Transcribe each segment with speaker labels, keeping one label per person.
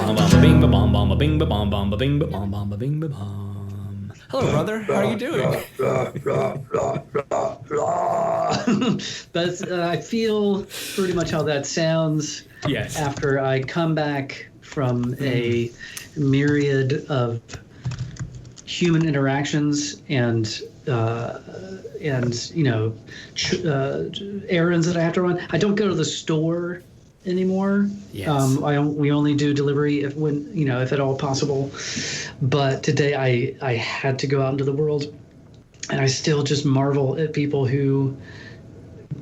Speaker 1: Hello, brother. How are you doing?
Speaker 2: That's I feel pretty much how that sounds.
Speaker 1: Yes.
Speaker 2: After I come back from a myriad of human interactions and errands that I have to run. I don't go to the store anymore.
Speaker 1: Yes.
Speaker 2: We only do delivery if at all possible. But today I had to go out into the world, and I still just marvel at people who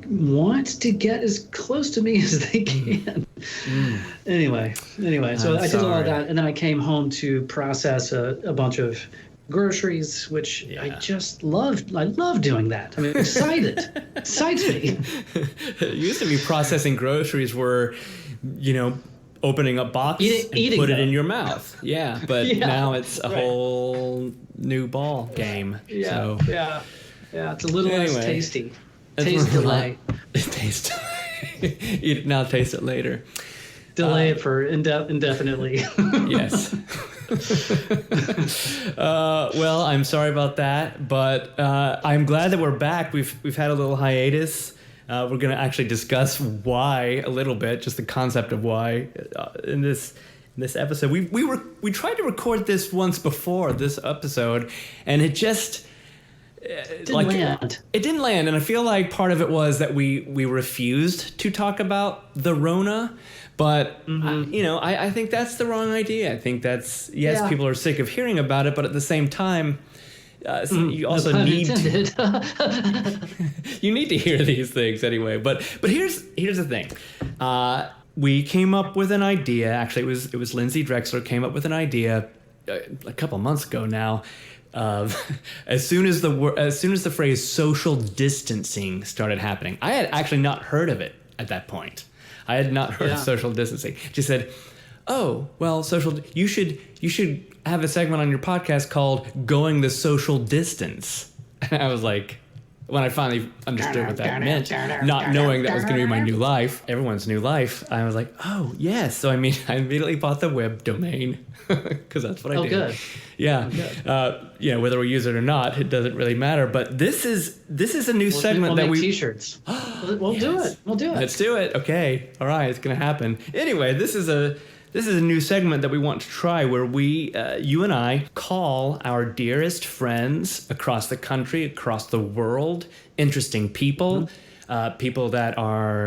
Speaker 2: want to get as close to me as they can. Anyway, so I did all of that, and then I came home to process a bunch of groceries, which I just loved. I love doing that. I'm excited. Excites me.
Speaker 1: It used to be processing groceries were, opening up boxes and put it in your mouth. Yeah, but now it's a whole new ball game.
Speaker 2: Yeah, so. Yeah. It's a little less tasty. Taste delay.
Speaker 1: Taste. You now taste it later.
Speaker 2: Delay it for indefinitely.
Speaker 1: Yes. Well, I'm sorry about that, but I'm glad that we're back. We've had a little hiatus. We're going to actually discuss why a little bit, just the concept of why in this episode. We tried to record this once before this episode, and it just
Speaker 2: didn't land.
Speaker 1: It didn't land, and I feel like part of it was that we refused to talk about the Rona. But, I think that's the wrong idea. I think that's, people are sick of hearing about it, but at the same time, you also need you need to hear these things anyway. But here's the thing. We came up with an idea. Actually, it was Lindsay Drexler came up with an idea a couple months ago now. As soon as the phrase social distancing started happening, I had actually not heard of it at that point. I had not heard of social distancing. She said, "Oh, well, you should have a segment on your podcast called Going the Social Distance." And I was like, when I finally understood what that meant, not knowing that was going to be my new life, everyone's new life, I was like, "Oh, yes." So I immediately bought the web domain because that's what I do.
Speaker 2: Good.
Speaker 1: Yeah. Good. Whether we use it or not, it doesn't really matter. But this is a new segment that
Speaker 2: make T-shirts. We'll do it. We'll do it.
Speaker 1: Let's do it. Okay. All right. It's gonna happen. Anyway, this is a new segment that we want to try, where we, you and I, call our dearest friends across the country, across the world, interesting people. People that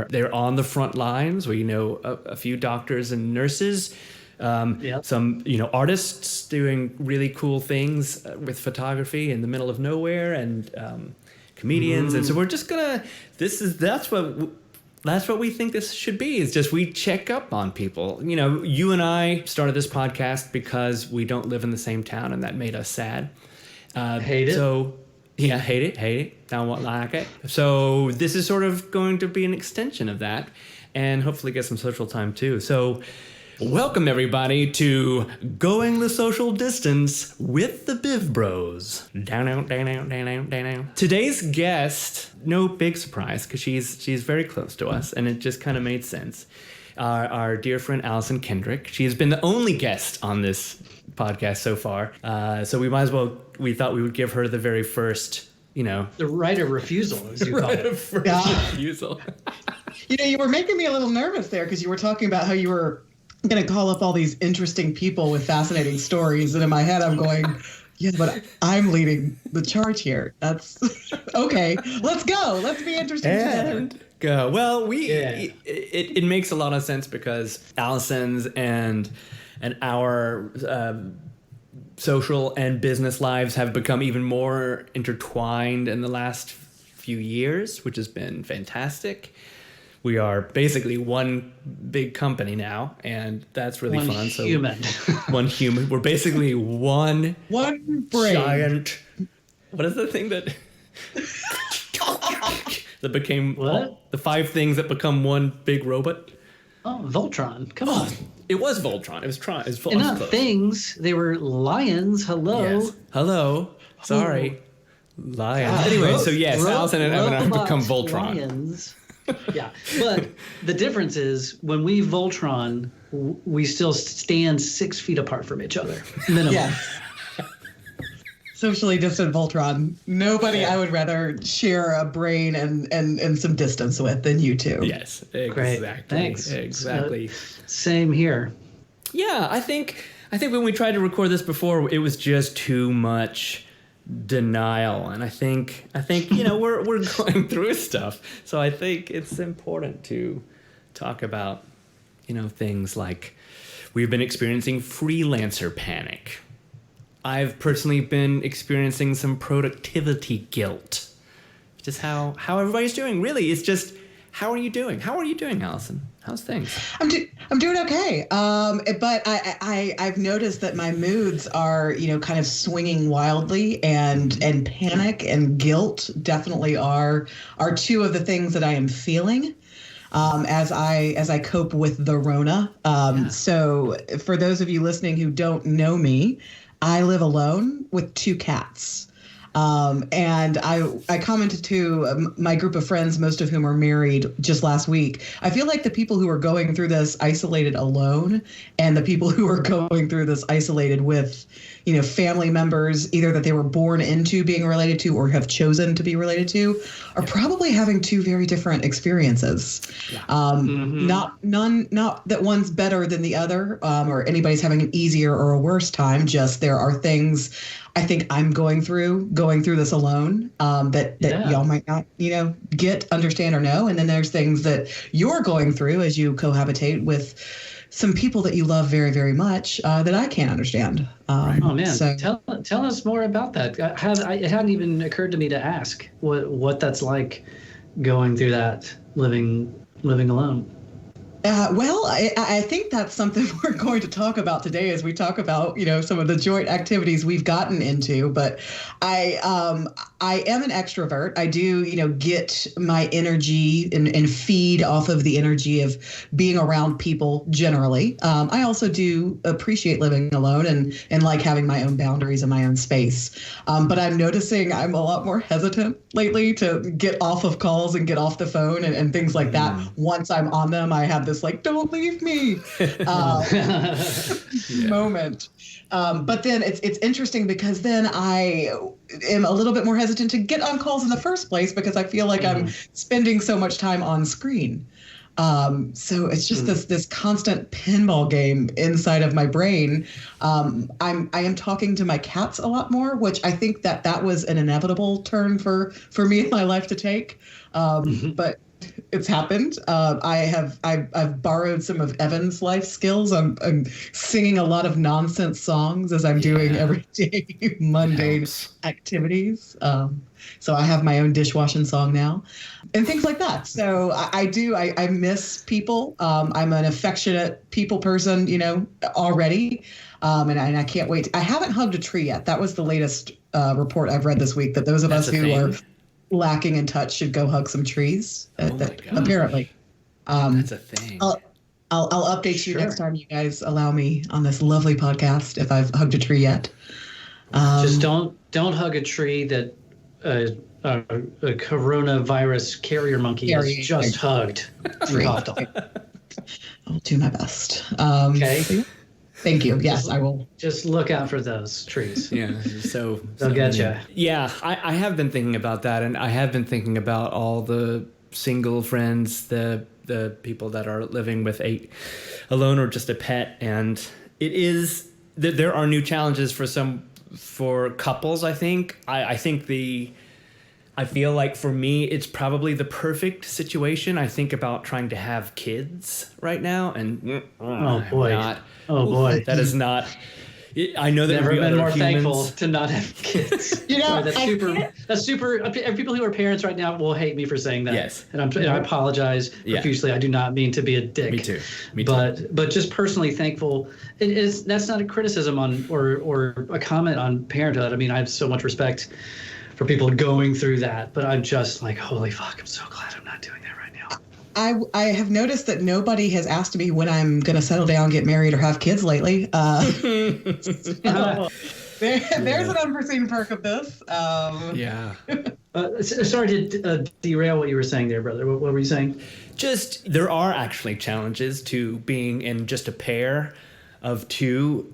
Speaker 1: they're on the front lines. We know a few doctors and nurses. Some artists doing really cool things with photography in the middle of nowhere, and comedians, and so we're just gonna. That's what we think this should be. Is just we check up on people. You and I started this podcast because we don't live in the same town, and that made us sad.
Speaker 2: Hate it.
Speaker 1: So yeah, hate it. Don't like it. So this is sort of going to be an extension of that, and hopefully get some social time too. So. Welcome, everybody, to Going the Social Distance with the BivBros. Down. Today's guest, no big surprise, because she's very close to us, and it just kind of made sense. Our dear friend Alison Kendrick. She has been the only guest on this podcast so far, so we thought we would give her the very first,
Speaker 2: the right of refusal, as you call it.
Speaker 1: Refusal.
Speaker 3: You were making me a little nervous there, because you were talking about how you were going to call up all these interesting people with fascinating stories, and in my head I'm going, yeah, but I'm leading the charge here. That's okay. Let's go. Let's be interesting
Speaker 1: and
Speaker 3: together.
Speaker 1: Go. Well, it makes a lot of sense because Alison's and our social and business lives have become even more intertwined in the last few years, which has been fantastic. We are basically one big company now, and that's really fun.
Speaker 2: Human.
Speaker 1: One human. We're basically one
Speaker 3: brain.
Speaker 1: Giant. What is the thing that became the 5 things that become one big robot?
Speaker 2: Oh, Voltron. Come on.
Speaker 1: It was Voltron. It was Tron. It was
Speaker 2: and not close. Things. They were lions. Hello.
Speaker 1: Yes. Hello. Sorry. Lions. Anyway, so yes, Alison and Evan have become Voltron.
Speaker 2: Lions. Yeah, but the difference is when we Voltron, we still stand 6 feet apart from each other, minimum.
Speaker 3: Yes. Socially distant Voltron. Nobody I would rather share a brain and some distance with than you two.
Speaker 1: Yes, exactly.
Speaker 2: Great. Thanks.
Speaker 1: Exactly.
Speaker 2: Same here.
Speaker 1: Yeah, I think when we tried to record this before, it was just too much denial, and I think we're going through stuff. So I think it's important to talk about things like we've been experiencing freelancer panic. I've personally been experiencing some productivity guilt. Just how everybody's doing. Really, it's just how are you doing? How are you doing, Alison? How's things?
Speaker 3: I'm doing okay. But I've noticed that my moods are, kind of swinging wildly, and panic and guilt definitely are two of the things that I am feeling as I cope with the Rona. So for those of you listening who don't know me, I live alone with 2 cats. And I commented to my group of friends, most of whom are married, just last week. I feel like the people who are going through this isolated alone and the people who are going through this isolated with, family members, either that they were born into being related to or have chosen to be related to, are probably having 2 very different experiences. Yeah. Not that one's better than the other, or anybody's having an easier or a worse time. Just there are things I think I'm going through this alone, that y'all might not, get, understand, or know. And then there's things that you're going through as you cohabitate with some people that you love very, very much, that I can't understand.
Speaker 2: Oh man, so, tell us more about that. It hadn't even occurred to me to ask what that's like going through that, living alone.
Speaker 3: Well, I think that's something we're going to talk about today as we talk about, some of the joint activities we've gotten into. But I am an extrovert. I do, get my energy and feed off of the energy of being around people generally. I also do appreciate living alone and like having my own boundaries and my own space. But I'm noticing I'm a lot more hesitant lately to get off of calls and get off the phone and things like that. Once I'm on them, I have this don't leave me moment. But then it's interesting because then I am a little bit more hesitant to get on calls in the first place because I feel like I'm spending so much time on screen. So it's just this constant pinball game inside of my brain. I am talking to my cats a lot more, which I think that was an inevitable turn for me in my life to take. But it's happened. I've borrowed some of Evan's life skills. I'm singing a lot of nonsense songs as I'm doing everyday mundane activities. So I have my own dishwashing song now, and things like that. So I miss people. I'm an affectionate people person, already, and I can't wait. I haven't hugged a tree yet. That was the latest report I've read this week. That those of us who are lacking in touch should go hug some trees. Apparently,
Speaker 1: that's a thing.
Speaker 3: I'll update you next time you guys allow me on this lovely podcast if I've hugged a tree yet.
Speaker 2: Just don't hug a tree that a coronavirus carrier monkey has just hugged.
Speaker 3: I'll do my best.
Speaker 2: Okay.
Speaker 3: Thank you. Yes, I will.
Speaker 2: Just look out for those trees.
Speaker 1: Yeah, so
Speaker 2: they'll get you.
Speaker 1: Yeah, I have been thinking about that, and I have been thinking about all the single friends, the people that are living with alone or just a pet, and it is there are new challenges for couples. I think I feel like for me, it's probably the perfect situation. I think about trying to have kids right now, and
Speaker 2: oh boy,
Speaker 1: that is not. I know that
Speaker 2: never been more
Speaker 1: humans.
Speaker 2: thankful to not have kids. That's super. People who are parents right now will hate me for saying that.
Speaker 1: Yes,
Speaker 2: and I apologize profusely. I do not mean to be a dick.
Speaker 1: Me too.
Speaker 2: But just personally thankful. That's not a criticism on or a comment on parenthood. I mean, I have so much respect for people going through that, but I'm just like, holy fuck, I'm so glad I'm not doing that right now.
Speaker 3: I have noticed that nobody has asked me when I'm going to settle down, get married, or have kids lately. There's an unforeseen perk of this.
Speaker 2: Sorry to derail what you were saying there, brother. What were you saying?
Speaker 1: Just there are actually challenges to being in just a pair of two.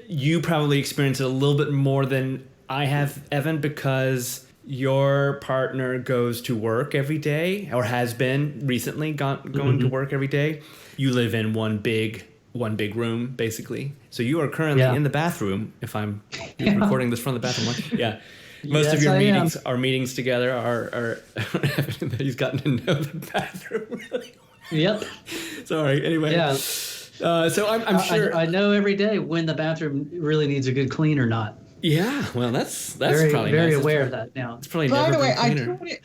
Speaker 1: You probably experience it a little bit more than I have, Evan, because your partner goes to work every day, or has been recently going to work every day. You live in one big room, basically. So you are currently in the bathroom. If I'm recording this from the bathroom, yeah. Most of your meetings together are he's gotten to know the bathroom really well.
Speaker 2: Yep.
Speaker 1: Sorry. Anyway.
Speaker 2: Yeah.
Speaker 1: So I'm sure
Speaker 2: I know every day when the bathroom really needs a good clean or not.
Speaker 1: Yeah. Well, that's
Speaker 2: very,
Speaker 1: probably
Speaker 2: very
Speaker 1: nice.
Speaker 2: aware of that now.
Speaker 1: It's probably
Speaker 3: By
Speaker 1: never
Speaker 3: the way,
Speaker 1: been cleaner.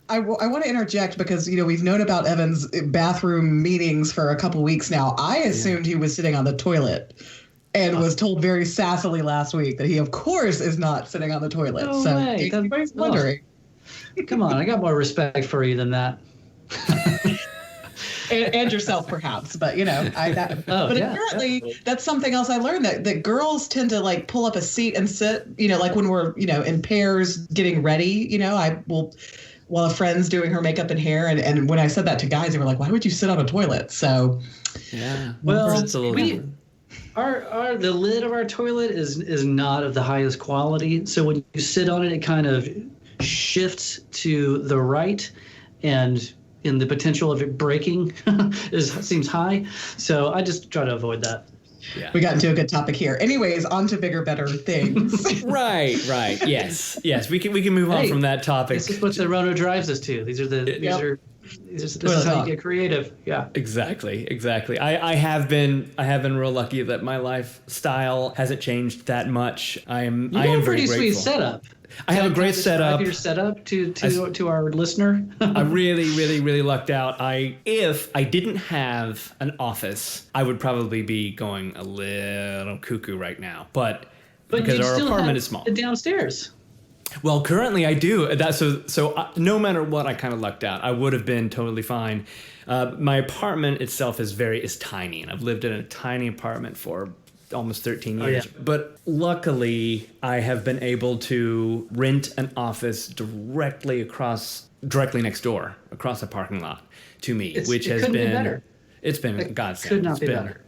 Speaker 3: I want to interject because, we've known about Evan's bathroom meetings for a couple weeks now. I assumed he was sitting on the toilet and was told very sassily last week that he, of course, is not sitting on the toilet.
Speaker 2: No
Speaker 3: so
Speaker 2: way.
Speaker 3: everybody's wondering.
Speaker 2: Come on, I got more respect for you than that.
Speaker 3: and yourself, perhaps. But, apparently
Speaker 2: definitely.
Speaker 3: that's something else I learned, that girls tend to, like, pull up a seat and sit, like when we're, in pairs getting ready, I will... while a friend's doing her makeup and hair. And when I said that to guys, they were like, why would you sit on a toilet? So,
Speaker 1: yeah.
Speaker 2: Well,
Speaker 1: it's a little different.
Speaker 2: the lid of our toilet is not of the highest quality. So when you sit on it, it kind of shifts to the right, and in the potential of it breaking seems high. So I just try to avoid that.
Speaker 1: Yeah.
Speaker 3: We got into a good topic here. Anyways, on to bigger, better things.
Speaker 1: Right. Yes. We can move on from that topic.
Speaker 2: This is what the Rono drives us to. This is how you get creative. Yeah.
Speaker 1: Exactly. I have been real lucky that my lifestyle hasn't changed that much. I am very
Speaker 2: pretty
Speaker 1: grateful.
Speaker 2: Sweet setup.
Speaker 1: I have a great setup.
Speaker 2: Your setup to our listener.
Speaker 1: I really lucked out. If I didn't have an office, I would probably be going a little cuckoo right now. But because our apartment is small.
Speaker 2: Downstairs.
Speaker 1: Well, currently I do. So no matter what, I kind of lucked out. I would have been totally fine. My apartment itself is tiny, and I've lived in a tiny apartment for almost 13 years.
Speaker 2: Yeah.
Speaker 1: But luckily, I have been able to rent an office directly next door, across a parking lot to me, which has been
Speaker 2: better.
Speaker 1: It's been a godsend.
Speaker 2: Could not be better.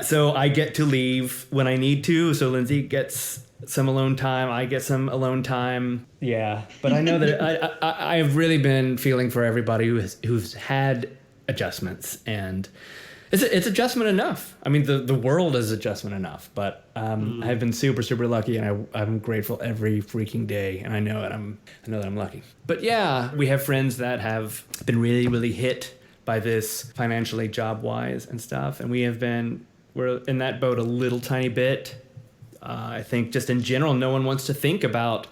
Speaker 1: So I get to leave when I need to. So Lindsay gets some alone time. I get some alone time. Yeah, but I know that I've really been feeling for everybody who's had adjustments, and it's adjustment enough. I mean, the world is adjustment enough, but I've been super lucky, and I'm grateful every freaking day, and I know that I'm lucky. But yeah, we have friends that have been really hit by this financially, job wise and stuff, and we're in that boat a little tiny bit. I think just in general, no one wants to think about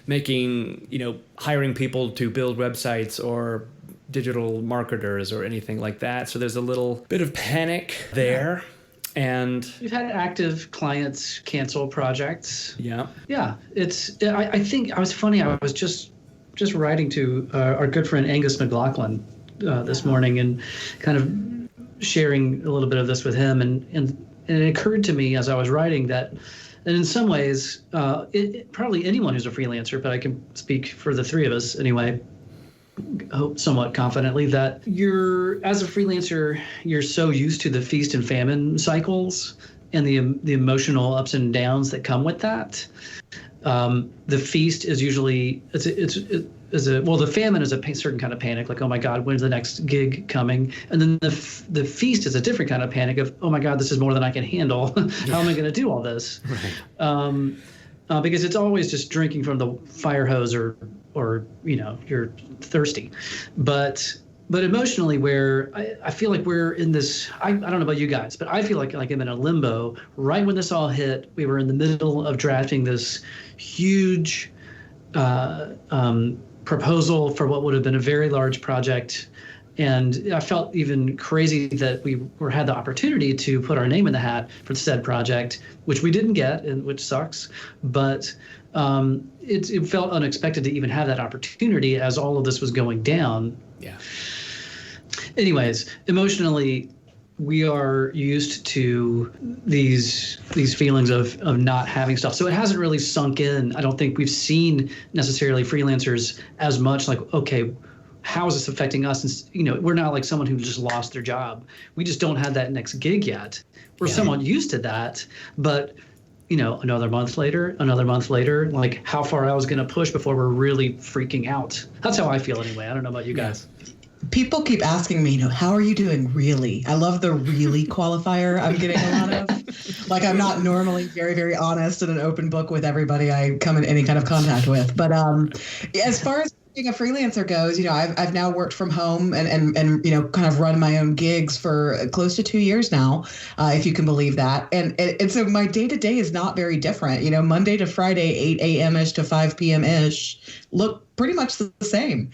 Speaker 1: hiring people to build websites or digital marketers or anything like that. So there's a little bit of panic there. And
Speaker 2: we've had active clients cancel projects.
Speaker 1: Yeah.
Speaker 2: Yeah. I think I was just writing to our good friend Angus McLaughlin this morning, and kind of sharing a little bit of this with him. And it occurred to me as I was writing that, and in some ways, probably anyone who's a freelancer, but I can speak for the three of us anyway, hope somewhat confidently, that as a freelancer, you're so used to the feast and famine cycles and the emotional ups and downs that come with that. The feast is usually the famine is a certain kind of panic, like, oh my God, when's the next gig coming? And then the feast is a different kind of panic of, oh my God, this is more than I can handle. How am I going to do all this? Right. Because it's always just drinking from the fire hose, or you're thirsty. But emotionally, where I feel like we're in this, I don't know about you guys, but I feel like I'm in a limbo. Right when this all hit, we were in the middle of drafting this huge proposal for what would have been a very large project. And I felt even crazy that we had the opportunity to put our name in the hat for the said project, which we didn't get, and which sucks. But it felt unexpected to even have that opportunity as all of this was going down.
Speaker 1: Yeah.
Speaker 2: Anyways, emotionally, we are used to these feelings of not having stuff. So it hasn't really sunk in. I don't think we've seen necessarily freelancers as much like, okay, how is this affecting us? And, you know, we're not like someone who just lost their job. We just don't have that next gig yet. We're somewhat used to that, but you know, another month later, like how far I was going to push before we're really freaking out. That's how I feel anyway. I don't know about you guys.
Speaker 3: People keep asking me, you know, how are you doing really? I love the really qualifier I'm getting a lot of. Like, I'm not normally very, very honest and an open book with everybody I come in any kind of contact with. But as far as being a freelancer goes, you know, I've now worked from home and you know, kind of run my own gigs for close to 2 years now, if you can believe that. And so my day to day is not very different. You know, Monday to Friday, 8 a.m. ish to 5 p.m. ish look pretty much the same.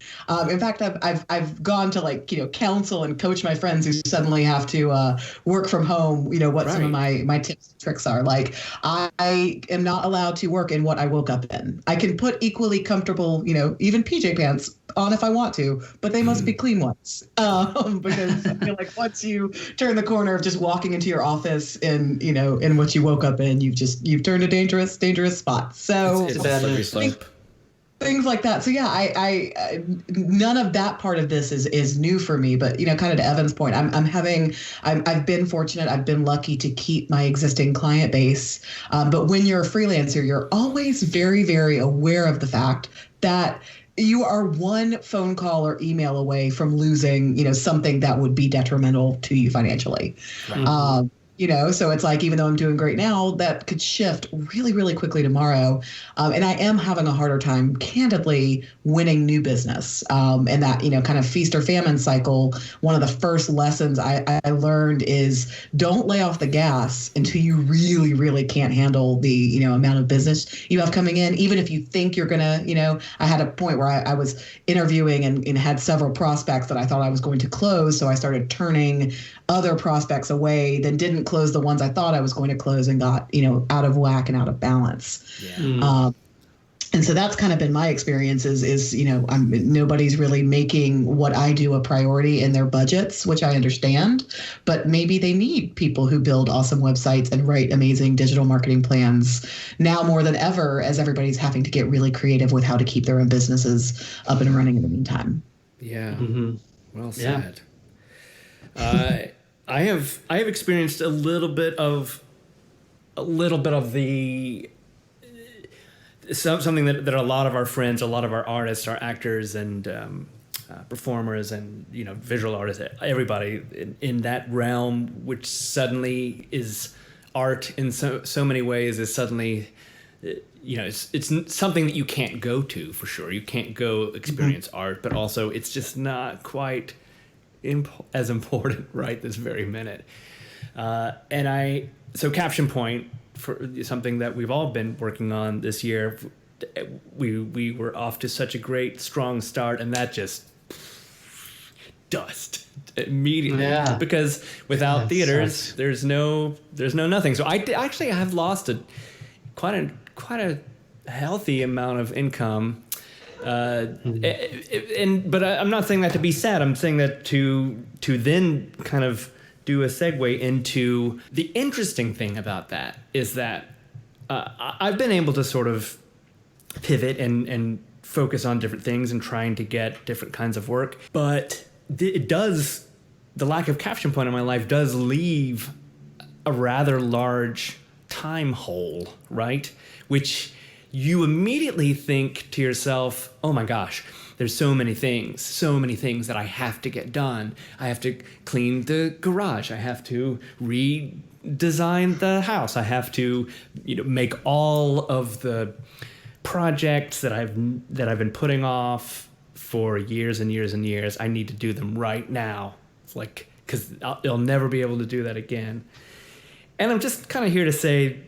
Speaker 3: In fact, I've gone to, like, you know, counsel and coach my friends who suddenly have to work from home, you know, what some of my tips and tricks are. Like, I am not allowed to work in what I woke up in. I can put equally comfortable, you know, even PJ pants on if I want to, but they must be clean ones. Because I feel like once you turn the corner of just walking into your office in, you know, in what you woke up in, you've turned a dangerous spot. So
Speaker 1: it's a slippery slope.
Speaker 3: Things like that. So yeah, I none of that part of this is new for me. But, you know, kind of to Evan's point, I've been fortunate. I've been lucky to keep my existing client base. But when you're a freelancer, you're always very, very aware of the fact that you are one phone call or email away from losing, you know, something that would be detrimental to you financially. Right. You know, so it's like, even though I'm doing great now, that could shift really, really quickly tomorrow. And I am having a harder time, candidly, winning new business. And that, you know, kind of feast or famine cycle. One of the first lessons I learned is don't lay off the gas until you really, really can't handle the, you know, amount of business you have coming in. Even if you think you're going to, you know, I had a point where I was interviewing and had several prospects that I thought I was going to close. So I started turning other prospects away, then didn't close the ones I thought I was going to close and got, you know, out of whack and out of balance. Yeah. And so that's kind of been my experience is, you know, nobody's really making what I do a priority in their budgets, which I understand, but maybe they need people who build awesome websites and write amazing digital marketing plans now more than ever, as everybody's having to get really creative with how to keep their own businesses up and running in the meantime.
Speaker 1: Yeah. Mm-hmm. Well said. Yeah. I have experienced a little bit of the something that a lot of our friends, a lot of our artists, our actors and performers and, you know, visual artists, everybody in that realm, which suddenly is art in so many ways, is suddenly, you know, it's something that you can't go to for sure. You can't go experience art, but also it's just not quite as important right this very minute. So Caption Point, for something that we've all been working on this year, we were off to such a great strong start, and that just dust immediately. Yeah. Because without theaters, there's no nothing. So I actually have lost quite a healthy amount of income. But I'm not saying that to be sad. I'm saying that to then kind of do a segue into the interesting thing about that is that I've been able to sort of pivot and focus on different things and trying to get different kinds of work. But the lack of Caption Point in my life does leave a rather large time hole, right? Which you immediately think to yourself, oh my gosh, there's so many things that I have to get done. I have to clean the garage. I have to redesign the house. I have to, you know, make all of the projects that I've been putting off for years and years and years. I need to do them right now. It's like, because I'll never be able to do that again. And I'm just kind of here to say,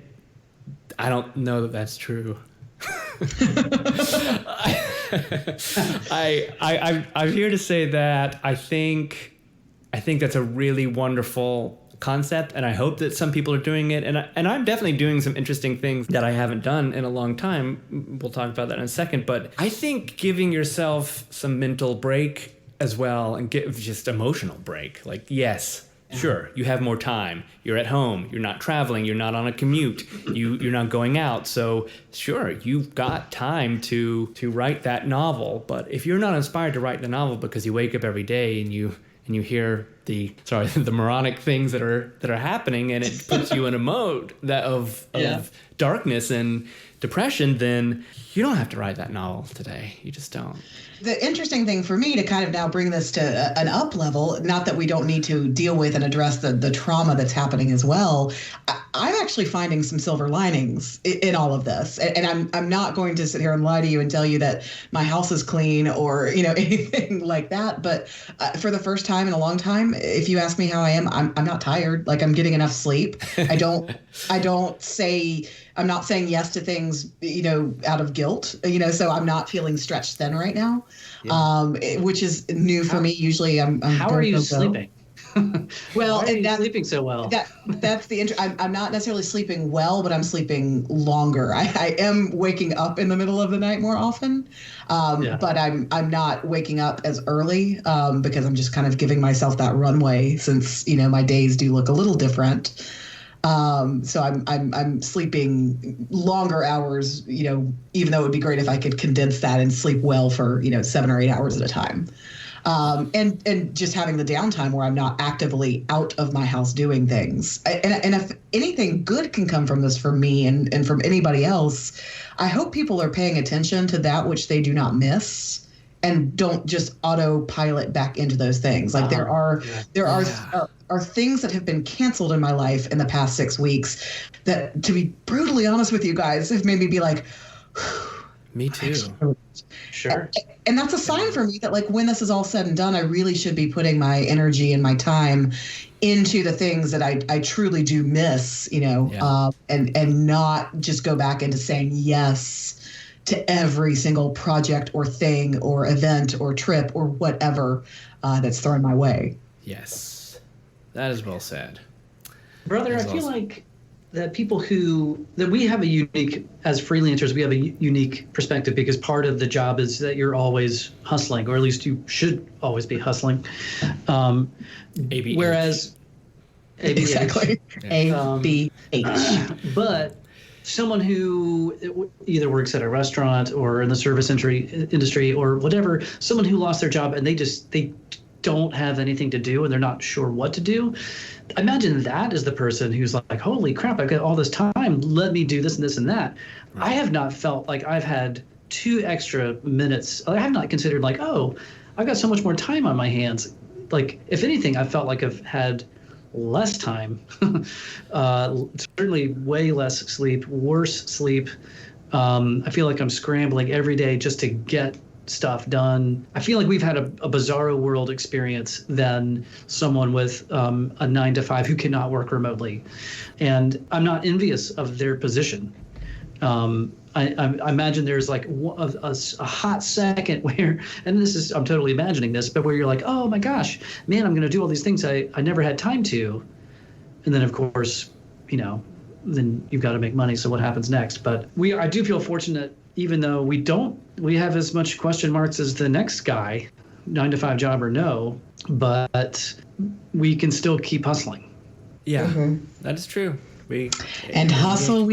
Speaker 1: I don't know that that's true. I'm here to say that I think that's a really wonderful concept, and I hope that some people are doing it, and I'm definitely doing some interesting things that I haven't done in a long time. We'll talk about that in a second, but I think giving yourself some mental break as well, and just emotional break. Like, yes, Sure, you have more time. You're at home. You're not traveling. You're not on a commute. You're not going out. So sure, you've got time to write that novel. But if you're not inspired to write the novel because you wake up every day and you hear the moronic things that are happening, and it puts you in a mode of darkness and depression, then you don't have to write that novel today. You just don't.
Speaker 3: The interesting thing for me to kind of now bring this to an up level, not that we don't need to deal with and address the trauma that's happening as well. I'm actually finding some silver linings in all of this. And I'm not going to sit here and lie to you and tell you that my house is clean or, anything like that. But for the first time in a long time, if you ask me how I am, I'm not tired. Like, I'm getting enough sleep. I'm not saying yes to things, out of guilt, so I'm not feeling stretched thin right now, which is new for me. Usually I'm
Speaker 2: how are you sleeping?
Speaker 3: Well,
Speaker 2: why are you sleeping so well?
Speaker 3: That's the I'm not necessarily sleeping well, but I'm sleeping longer. I am waking up in the middle of the night more often, but I'm not waking up as early because I'm just kind of giving myself that runway since my days do look a little different. So I'm sleeping longer hours, even though it would be great if I could condense that and sleep well for 7 or 8 hours at a time. And just having the downtime where I'm not actively out of my house doing things. And if anything good can come from this for me and from anybody else, I hope people are paying attention to that which they do not miss and don't just autopilot back into those things. Like there are things that have been canceled in my life in the past 6 weeks that, to be brutally honest with you guys, have made me be like,
Speaker 1: me too.
Speaker 2: Sure.
Speaker 3: And that's a sign for me that, like, when this is all said and done, I really should be putting my energy and my time into the things that I truly do miss, and not just go back into saying yes to every single project or thing or event or trip or whatever that's thrown my way.
Speaker 1: Yes, that is well said.
Speaker 2: Brother, I feel like that that we have a unique, as freelancers, we have a unique perspective because part of the job is that you're always hustling, or at least you should always be hustling.
Speaker 1: ABH.
Speaker 2: Whereas ABH.
Speaker 3: Exactly. ABH.
Speaker 2: But someone who either works at a restaurant or in the service industry or whatever, someone who lost their job and they don't have anything to do and they're not sure what to do. Imagine that is the person who's like, holy crap, I've got all this time. Let me do this and this and that. Right. I have not felt like I've had 2 extra minutes. I have not considered like, oh, I've got so much more time on my hands. Like, if anything, I felt like I've had less time, certainly way less sleep, worse sleep. I feel like I'm scrambling every day just to get stuff done. I feel like we've had a bizarro world experience than someone with a 9-to-5 who cannot work remotely. And I'm not envious of their position. I imagine there's like a hot second where, and I'm totally imagining this, but where you're like, oh my gosh, man, I'm going to do all these things I never had time to. And then of course, then you've got to make money. So what happens next? But I do feel fortunate, even though we have as much question marks as the next guy, 9-to-5 job or no, but we can still keep hustling.
Speaker 1: Yeah, That is true. We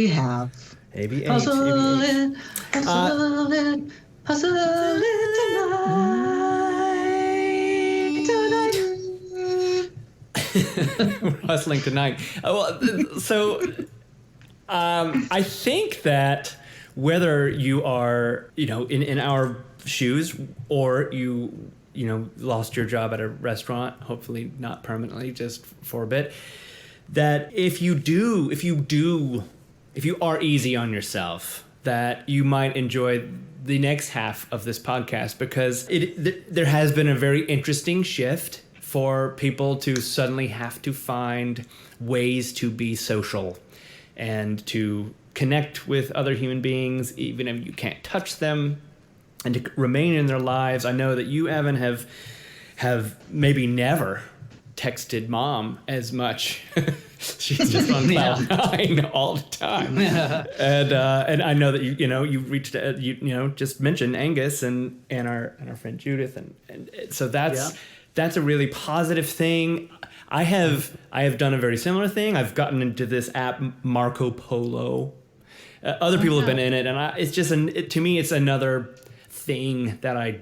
Speaker 3: have.
Speaker 1: ABH.
Speaker 2: Hustle it tonight.
Speaker 1: We're hustling tonight. I think that whether you are, in our shoes, or you lost your job at a restaurant, hopefully not permanently, just for a bit, that if you are easy on yourself, that you might enjoy the next half of this podcast, because there has been a very interesting shift for people to suddenly have to find ways to be social and to connect with other human beings, even if you can't touch them, and to remain in their lives. I know that you, Evan, have maybe never texted mom as much. She's just on cloud 9 all the time. And I know that you reached just mentioned Angus and our friend Judith, and so that's a really positive thing. I have done a very similar thing. I've gotten into this app Marco Polo. Other people have been in it, and it's just to me it's another thing that I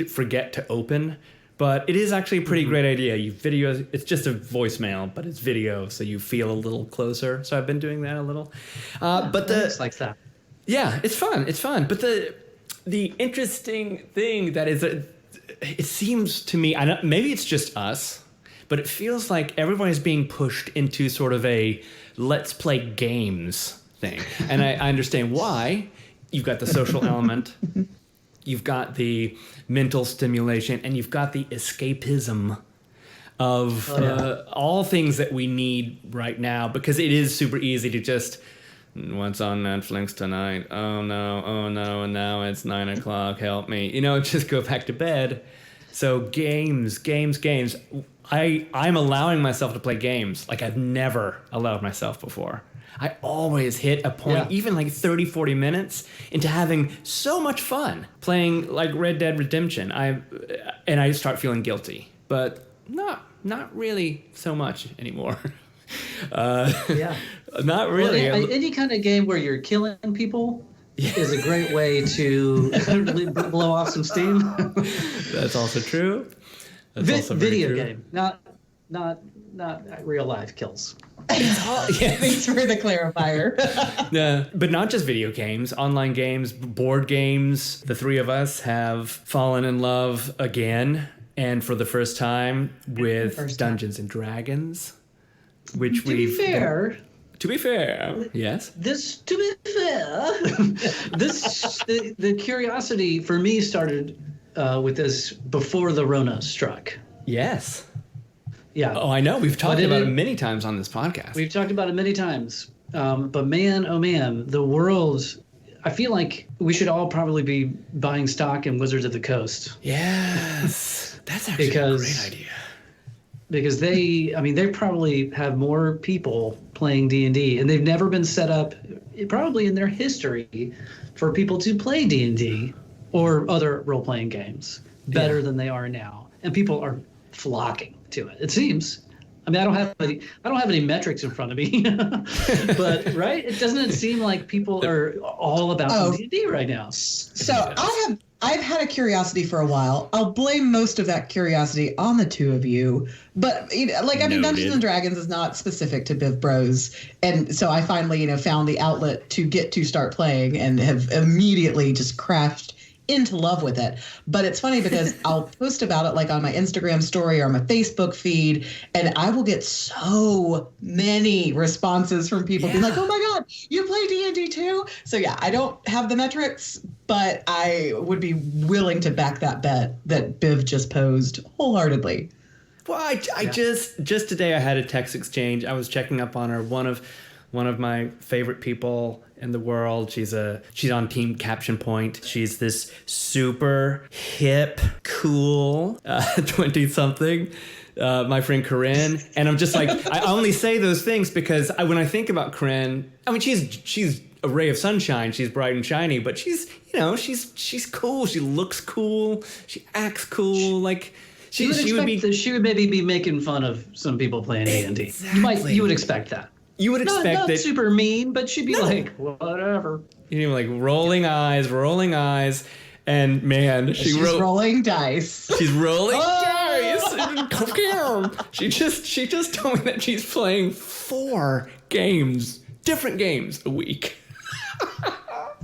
Speaker 1: forget to open. But it is actually a pretty great idea. It's just a voicemail, but it's video, so you feel a little closer. So I've been doing that a little. But
Speaker 2: it's like that.
Speaker 1: Yeah, it's fun. It's fun. But the interesting thing that is, it seems to me, maybe it's just us, but it feels like everybody's being pushed into sort of a let's play games thing. And I understand why. You've got the social element. You've got the mental stimulation, and you've got the escapism of all things that we need right now, because it is super easy to just, what's on Netflix tonight? Oh no, and now it's 9 o'clock, help me. Just go back to bed. So games. I'm allowing myself to play games like I've never allowed myself before. I always hit a point, even like 30, 40 minutes, into having so much fun playing like Red Dead Redemption. And I start feeling guilty, but not really so much anymore. Not really.
Speaker 2: Well, any kind of game where you're killing people is a great way to blow off some steam.
Speaker 1: That's also true. That's also
Speaker 2: video
Speaker 1: true.
Speaker 2: Game, not real life kills.
Speaker 3: Thanks for the clarifier.
Speaker 1: Yeah, but not just video games, online games, board games. The three of us have fallen in love again, and for the first time with Dungeons and Dragons, which
Speaker 2: To be fair,
Speaker 1: yes.
Speaker 2: The curiosity for me started with this before the Rona struck.
Speaker 1: Yes.
Speaker 2: Yeah.
Speaker 1: Oh, I know. We've talked about it many times on this podcast.
Speaker 2: We've talked about it many times. But man, oh man, the world, I feel like we should all probably be buying stock in Wizards of the Coast.
Speaker 1: Yes. That's actually a great idea.
Speaker 2: Because they probably have more people playing D&D, and they've never been set up, probably in their history, for people to play D&D or other role-playing games better than they are now. And people are flocking to it seems. I mean, I don't have any metrics in front of me, but right, doesn't it seem like people are all about D&D right now?
Speaker 3: So I've had a curiosity for a while. I'll blame most of that curiosity on the two of you, but Dungeons and Dragons is not specific to BivBros, and so I finally found the outlet to get to start playing and have immediately just crashed into love with it. But it's funny because I'll post about it like on my Instagram story or my Facebook feed, and I will get so many responses from people being like, oh my God, you play D&D too? So yeah, I don't have the metrics, but I would be willing to back that bet that Biv just posed wholeheartly.
Speaker 1: Well, I just today I had a text exchange. I was checking up on her, one of my favorite people in the world. She's on Team Caption Point. She's this super hip, cool 20-something. My friend Corinne, and I'm just like, I only say those things because when I think about Corinne, I mean, she's a ray of sunshine. She's bright and shiny, but she's cool. She looks cool. She acts cool. Like she
Speaker 2: would maybe be making fun of some people playing D&D.
Speaker 1: Exactly.
Speaker 2: You would expect that.
Speaker 1: You would expect
Speaker 2: not
Speaker 1: that.
Speaker 2: Super mean, but she'd be like, whatever.
Speaker 1: Like rolling eyes, and man, she's
Speaker 3: rolling dice.
Speaker 1: She's rolling dice. She just told me that she's playing 4 different games a week.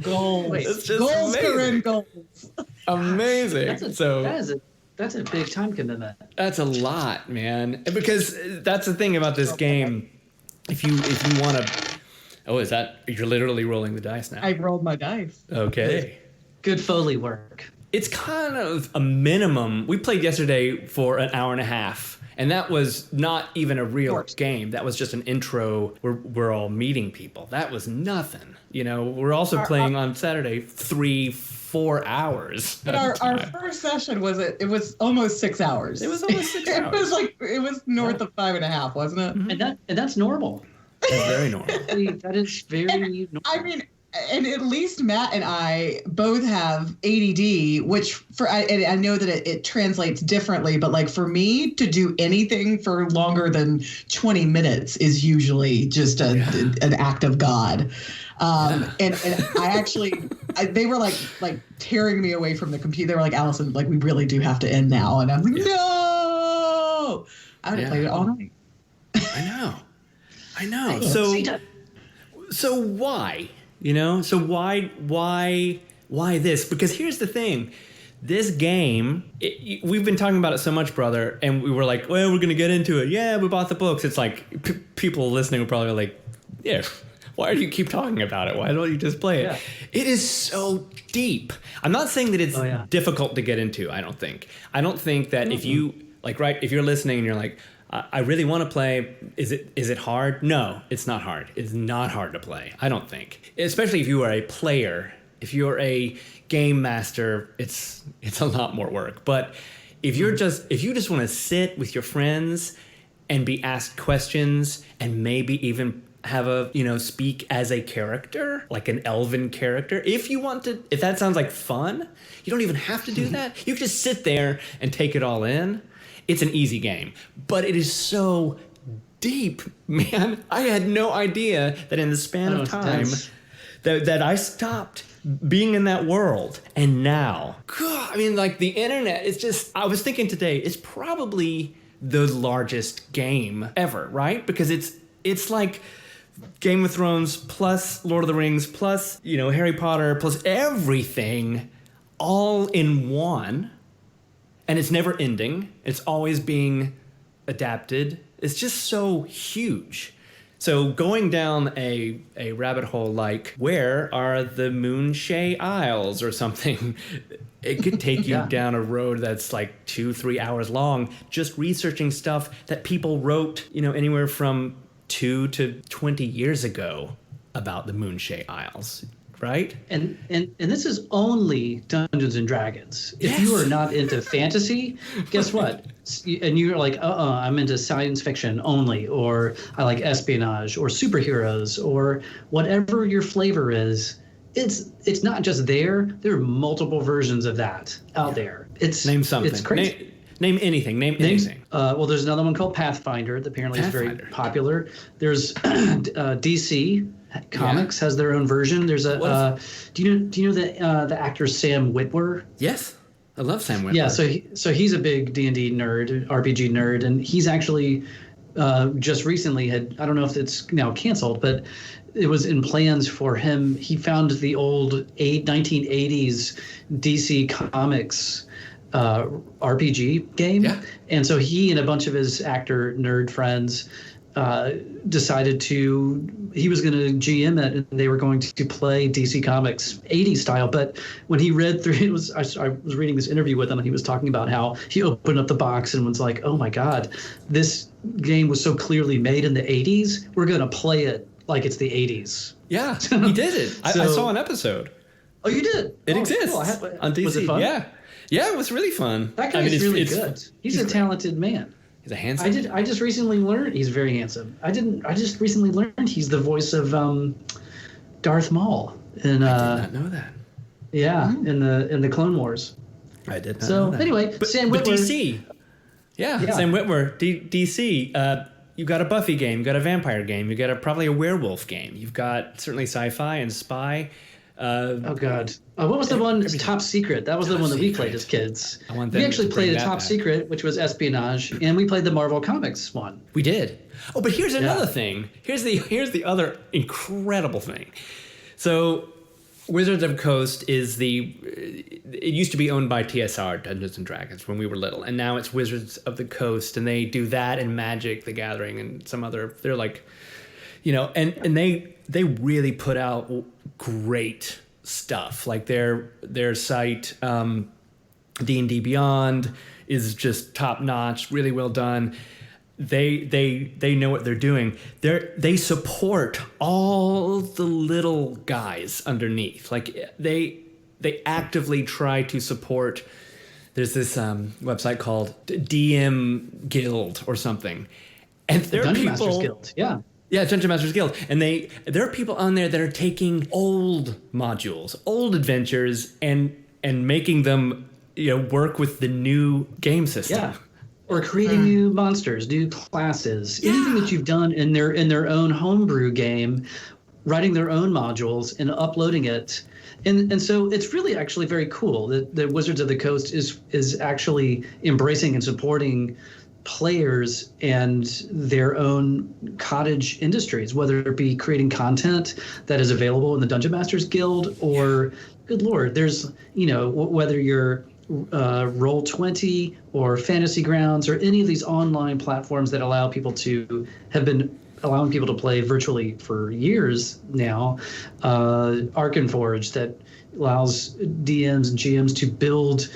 Speaker 3: Goals.
Speaker 1: It's just
Speaker 3: goals,
Speaker 1: amazing.
Speaker 3: Corinne, goals.
Speaker 1: Amazing.
Speaker 2: That's a big time commitment.
Speaker 1: That's a lot, man. Because that's the thing about this game. If you want to, you're literally rolling the dice now.
Speaker 3: I rolled my dice.
Speaker 1: Okay.
Speaker 2: Good Foley work.
Speaker 1: It's kind of a minimum. We played yesterday for an hour and a half, and that was not even a real game. That was just an intro. We're all meeting people. That was nothing. We're also playing on Saturday 3-4 hours.
Speaker 3: But our first session it was almost 6 hours.
Speaker 1: It was almost 6 hours.
Speaker 3: it was north of 5.5, wasn't it?
Speaker 2: And that's normal.
Speaker 1: That's very normal.
Speaker 2: That is very normal.
Speaker 3: I mean, And at least Matt and I both have ADD, which I know that it translates differently, but like for me to do anything for longer than 20 minutes is usually just an act of God. And I actually, they were like tearing me away from the computer. They were like, Alison, like we really do have to end now. And I'm like, no, I would have played it all night.
Speaker 1: I know. So why? So why this? Because here's the thing. This game, we've been talking about it so much, brother, and we were like, well, we're going to get into it. Yeah, we bought the books. It's like people listening are probably like, yeah, why do you keep talking about it? Why don't you just play it? Yeah. It is so deep. I'm not saying that it's difficult to get into, I don't think. I don't think that if you, if you're listening and you're like, I really want to play. Is it hard? No, it's not hard. It's not hard to play, I don't think. Especially if you are a player. If you're a game master, it's a lot more work. But if you just want to sit with your friends and be asked questions and maybe even have speak as a character, like an elven character. If that sounds like fun, you don't even have to do that. You can just sit there and take it all in. It's an easy game, but it is so deep, man. I had no idea that in the span of time that I stopped being in that world. And now, God, the internet is just, I was thinking today, it's probably the largest game ever, right? Because it's like Game of Thrones plus Lord of the Rings plus, Harry Potter plus everything all in one. And it's never ending. It's always being adapted. It's just so huge. So going down a rabbit hole like, where are the Moonshae Isles or something? It could take you down a road that's like 2-3 hours long, just researching stuff that people wrote, anywhere from 2 to 20 years ago about the Moonshae Isles. Right?
Speaker 2: And this is only Dungeons and Dragons. If you are not into fantasy, guess what? And you're like, I'm into science fiction only, or I like espionage or superheroes or whatever your flavor is. It's not just there. There are multiple versions of that out there.
Speaker 1: Name something.
Speaker 2: It's crazy.
Speaker 1: Name anything. Name anything.
Speaker 2: Well, there's another one called Pathfinder that apparently is very popular. There's DC Comics has their own version. There's a do you know the actor Sam Witwer?
Speaker 1: Yes, I love Sam Witwer.
Speaker 2: Yeah, so he's a big D&D nerd, RPG nerd, and he's actually just recently I don't know if it's now canceled, but it was in plans for him. He found the old 1980s DC Comics RPG game, and so he and a bunch of his actor nerd friends decided he was going to GM it, and they were going to play DC Comics 80s style. But when he read through it, I was reading this interview with him, and he was talking about how he opened up the box and was like, oh my God, this game was so clearly made in the 80s. We're going to play it like it's the 80s.
Speaker 1: Yeah, he did it. I saw an episode.
Speaker 2: Oh, you did?
Speaker 1: It exists
Speaker 2: cool.
Speaker 1: on DC.
Speaker 2: Was it fun?
Speaker 1: Yeah, it was really fun.
Speaker 2: That guy's really good. He's a talented man.
Speaker 1: He's a handsome.
Speaker 2: I just recently learned he's very handsome. I just recently learned he's the voice of Darth Maul.
Speaker 1: I did not know that.
Speaker 2: Yeah, in the Clone Wars.
Speaker 1: I did not know that.
Speaker 2: So anyway, Sam Witwer.
Speaker 1: But DC. Yeah, Sam Witwer. DC. You've got a Buffy game. You've got a vampire game. You've got probably a werewolf game. You've got certainly sci-fi and spy.
Speaker 2: Oh God! What was the one? Top Secret. That was the one that we played as kids. We actually played a Top Secret, which was espionage, and we played the Marvel Comics one.
Speaker 1: We did. Oh, but here's another thing. Here's the other incredible thing. So, Wizards of the Coast it used to be owned by TSR, Dungeons and Dragons, when we were little, and now it's Wizards of the Coast, and they do that and Magic the Gathering and some other. They're like, and they really put out great stuff. Like their site, D&D Beyond, is just top notch, really well done. They know what they're doing. They support all the little guys underneath. Like they actively try to support. There's this website called DM Guild or something, and there are
Speaker 2: Dungeon
Speaker 1: people.
Speaker 2: Masters Guild. Yeah.
Speaker 1: Yeah, Dungeon Masters Guild. And there are people on there that are taking old modules, old adventures, and making them, work with the new game system.
Speaker 2: Yeah. Or creating new monsters, new classes, anything that you've done in their own homebrew game, writing their own modules and uploading it. And so it's really actually very cool that the Wizards of the Coast is actually embracing and supporting players and their own cottage industries, whether it be creating content that is available in the Dungeon Masters Guild or, good Lord, there's, whether you're Roll20 or Fantasy Grounds or any of these online platforms that allow people to have been allowing people to play virtually for years now. Arkenforge that allows DMs and GMs to build,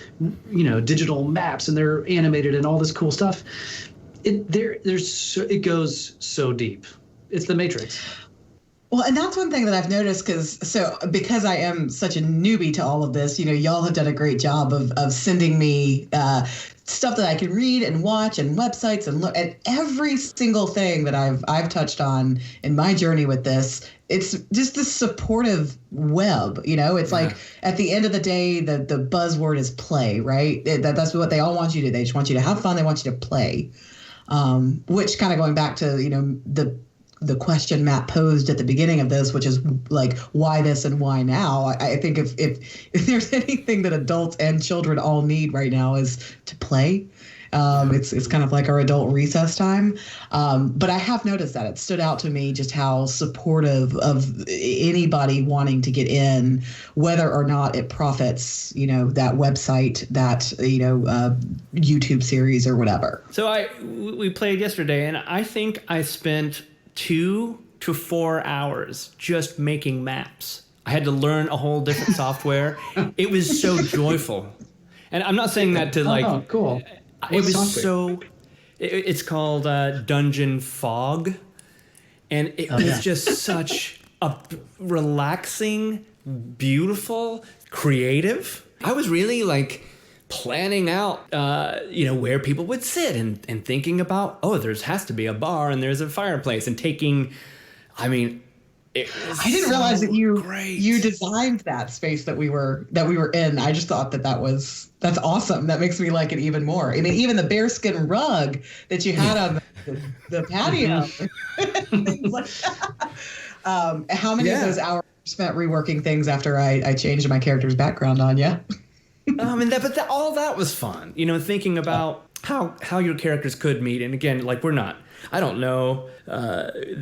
Speaker 2: digital maps, and they're animated and all this cool stuff. It goes so deep. It's the Matrix.
Speaker 3: Well, and that's one thing that I've noticed because I am such a newbie to all of this, y'all have done a great job of sending me stuff that I can read and watch and websites and look at every single thing that I've touched on in my journey with this. It's just this supportive web, it's like at the end of the day, the buzzword is play, right? That's what they all want you to do. They just want you to have fun. They want you to play, which kind of going back to, the question Matt posed at the beginning of this, which is like, why this and why now? I think if there's anything that adults and children all need right now is to play. It's kind of like our adult recess time. But I have noticed that it stood out to me just how supportive of anybody wanting to get in, whether or not it profits, that website, that, YouTube series or whatever.
Speaker 1: So we played yesterday, and I think I spent 2 to 4 hours just making maps. I had to learn a whole different software. It was so joyful. And I'm not saying that to
Speaker 2: Oh, cool.
Speaker 1: It was it's called Dungeon Fog. And it was just such a relaxing, beautiful, creative. I was really planning out, where people would sit and thinking about, has to be a bar and there's a fireplace and taking, I didn't
Speaker 3: realize that you designed that space that we were in. I just thought that's awesome. That makes me like it even more. Even the bearskin rug that you had on the patio, things like that. How many of those hours spent reworking things after I changed my character's background on you?
Speaker 1: All that was fun. Thinking about how your characters could meet. And again, I don't know.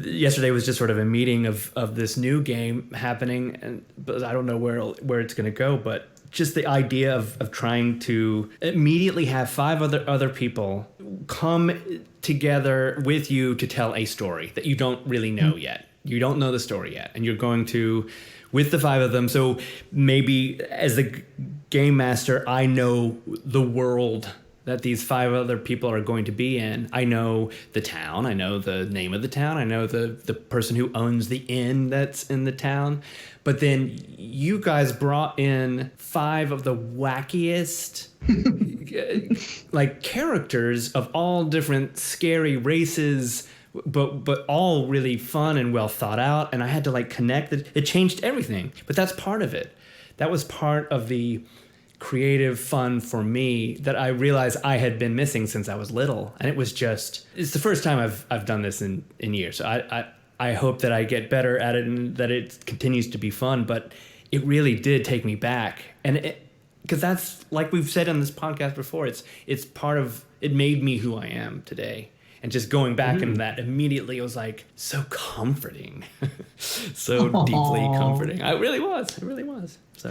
Speaker 1: Yesterday was just sort of a meeting of this new game happening, but I don't know where it's going to go. But just the idea of trying to immediately have 5 other people come together with you to tell a story that you don't really know yet. You don't know the story yet, and you're going to, with the 5 of them. So maybe as the game master, I know the world that these 5 other people are going to be in. I know the town. I know the name of the town. I know the person who owns the inn that's in the town. But then you guys brought in 5 of the wackiest characters of all different scary races, but all really fun and well thought out. And I had to connect it. It changed everything. But that's part of it. That was part of the creative fun for me that I realized I had been missing since I was little. And it's the first time I've done this in years. So I hope that I get better at it and that it continues to be fun, but it really did take me back. And because that's, like we've said on this podcast before, it's part of, it made me who I am today. And just going back into that immediately, it was so comforting, so deeply comforting. It really was. So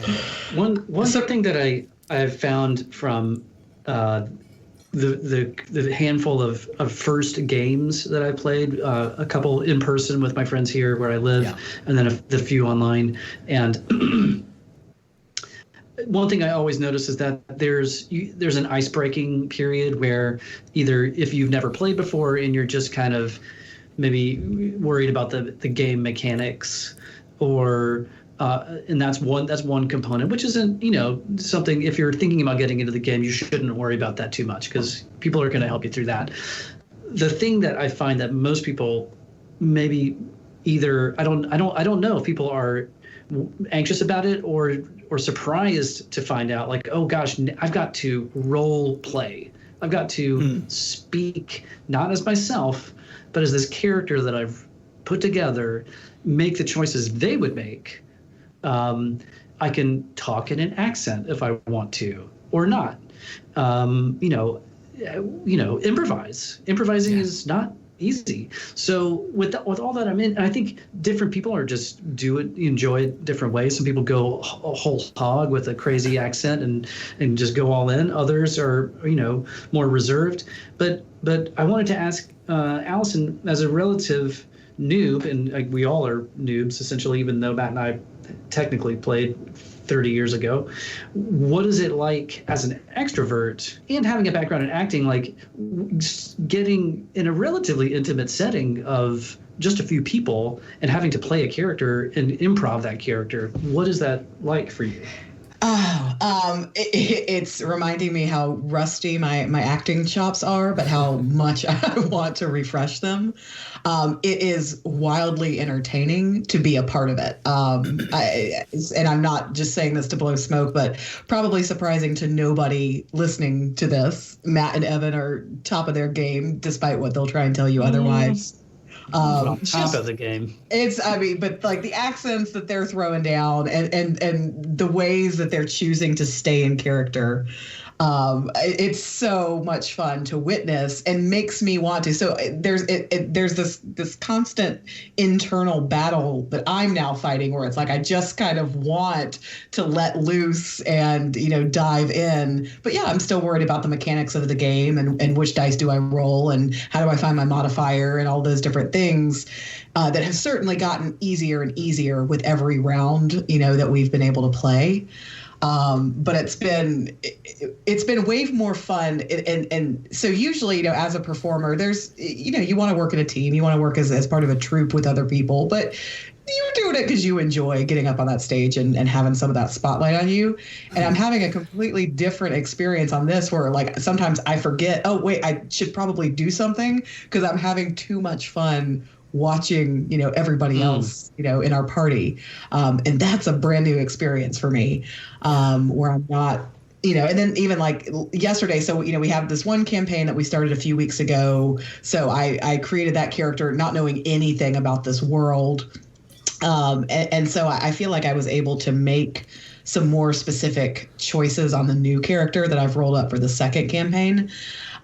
Speaker 2: one thing that I've found from the handful of first games that I played, a couple in person with my friends here where I live, and then the few online. And one thing I always notice is that there's an ice-breaking period where either if you've never played before and you're just kind of maybe worried about the game mechanics, or and that's one component, which isn't something, if you're thinking about getting into the game, you shouldn't worry about that too much because people are going to help you through that. The thing that I find that most people maybe either I don't know if people are anxious about it or surprised to find out like, oh gosh, I've got to role play. I've got to speak not as myself, but as this character that I've put together, make the choices they would make. I can talk in an accent if I want to or not. Improvise. Improvising is not easy. So with all that, I think different people are just enjoy it different ways. Some people go a whole hog with a crazy accent and just go all in. Others are, more reserved. But I wanted to ask Alison, as a relative noob, and we all are noobs essentially, even though Matt and I technically played 30 years ago. What is it like as an extrovert and having a background in acting, like getting in a relatively intimate setting of just a few people and having to play a character and improv that character? What is that like for you?
Speaker 3: It's reminding me how rusty my acting chops are, but how much I want to refresh them. It is wildly entertaining to be a part of it. And I'm not just saying this to blow smoke, but probably surprising to nobody listening to this. Matt and Evan are top of their game, despite what they'll try and tell you otherwise.
Speaker 2: Top of the game.
Speaker 3: But like the accents that they're throwing down and the ways that they're choosing to stay in character, it's so much fun to witness and makes me want to. So there's this constant internal battle that I'm now fighting, where it's like I just kind of want to let loose and dive in, but yeah, I'm still worried about the mechanics of the game and which dice do I roll and how do I find my modifier and all those different things that have certainly gotten easier and easier with every round that we've been able to play. But it's been way more fun. And so usually, as a performer, there's, you want to work in a team, you want to work as part of a troupe with other people, but you're doing it because you enjoy getting up on that stage and having some of that spotlight on you. And I'm having a completely different experience on this where like sometimes I forget, oh, wait, I should probably do something because I'm having too much fun watching, everybody else, in our party. And that's a brand new experience for me, where I'm not, and then even like yesterday. So, we have this one campaign that we started a few weeks ago. So I created that character not knowing anything about this world. And so I feel like I was able to make some more specific choices on the new character that I've rolled up for the second campaign.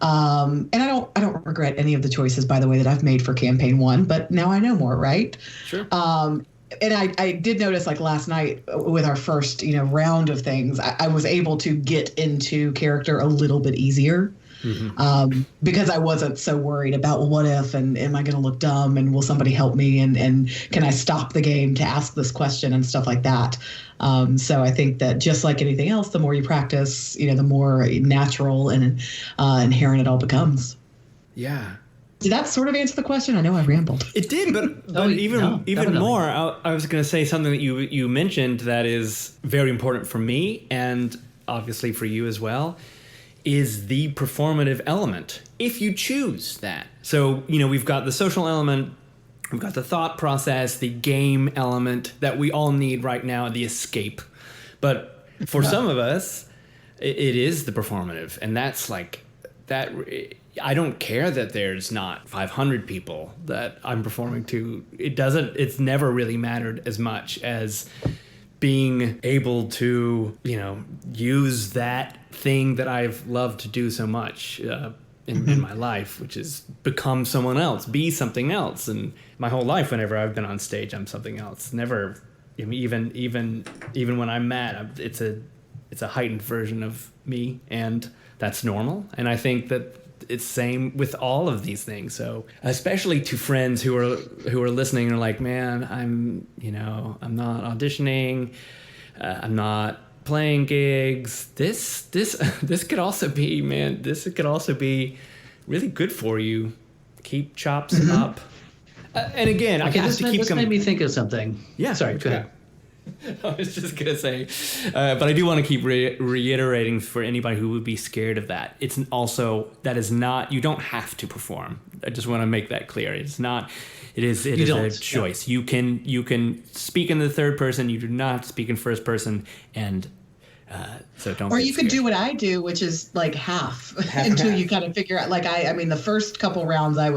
Speaker 3: And I don't regret any of the choices, by the way, that I've made for campaign one, but now I know more, right?
Speaker 1: Sure.
Speaker 3: And I did notice like last night with our first, round of things, I was able to get into character a little bit easier. Mm-hmm. Because I wasn't so worried about, well, what if, and am I going to look dumb, and will somebody help me, and can I stop the game to ask this question and stuff like that. So I think that just like anything else, the more you practice, the more natural and inherent it all becomes.
Speaker 1: Yeah.
Speaker 3: Did that sort of answer the question? I know I rambled.
Speaker 1: It did, but even more, I was going to say something that you mentioned that is very important for me and obviously for you as well, is the performative element, if you choose that. So, we've got the social element, we've got the thought process, the game element that we all need right now, the escape. But for some of us, it is the performative. And that's like that. I don't care that there's not 500 people that I'm performing to. It's never really mattered as much as being able to, use that thing that I've loved to do so much in my life, which is become someone else, be something else. And my whole life, whenever I've been on stage, I'm something else. Never, even when I'm mad, it's a heightened version of me, and that's normal. And I think that it's same with all of these things. So especially to friends who are listening and are like, man, I'm not auditioning, I'm not playing gigs. This could also be, man, this could also be really good for you. Keep chops up. And again, I have to keep.
Speaker 2: This made me think of something.
Speaker 1: Yeah,
Speaker 2: sorry. Go ahead.
Speaker 1: I was just gonna say, but I do want to keep reiterating for anybody who would be scared of that. It's also that is not. You don't have to perform. I just want to make that clear. It's not. It is a choice. Yeah. You can speak in the third person. You do not have to speak in first person, and so don't.
Speaker 3: Or you could do what I do, which is like half until you kind of figure out. Like I mean, the first couple rounds I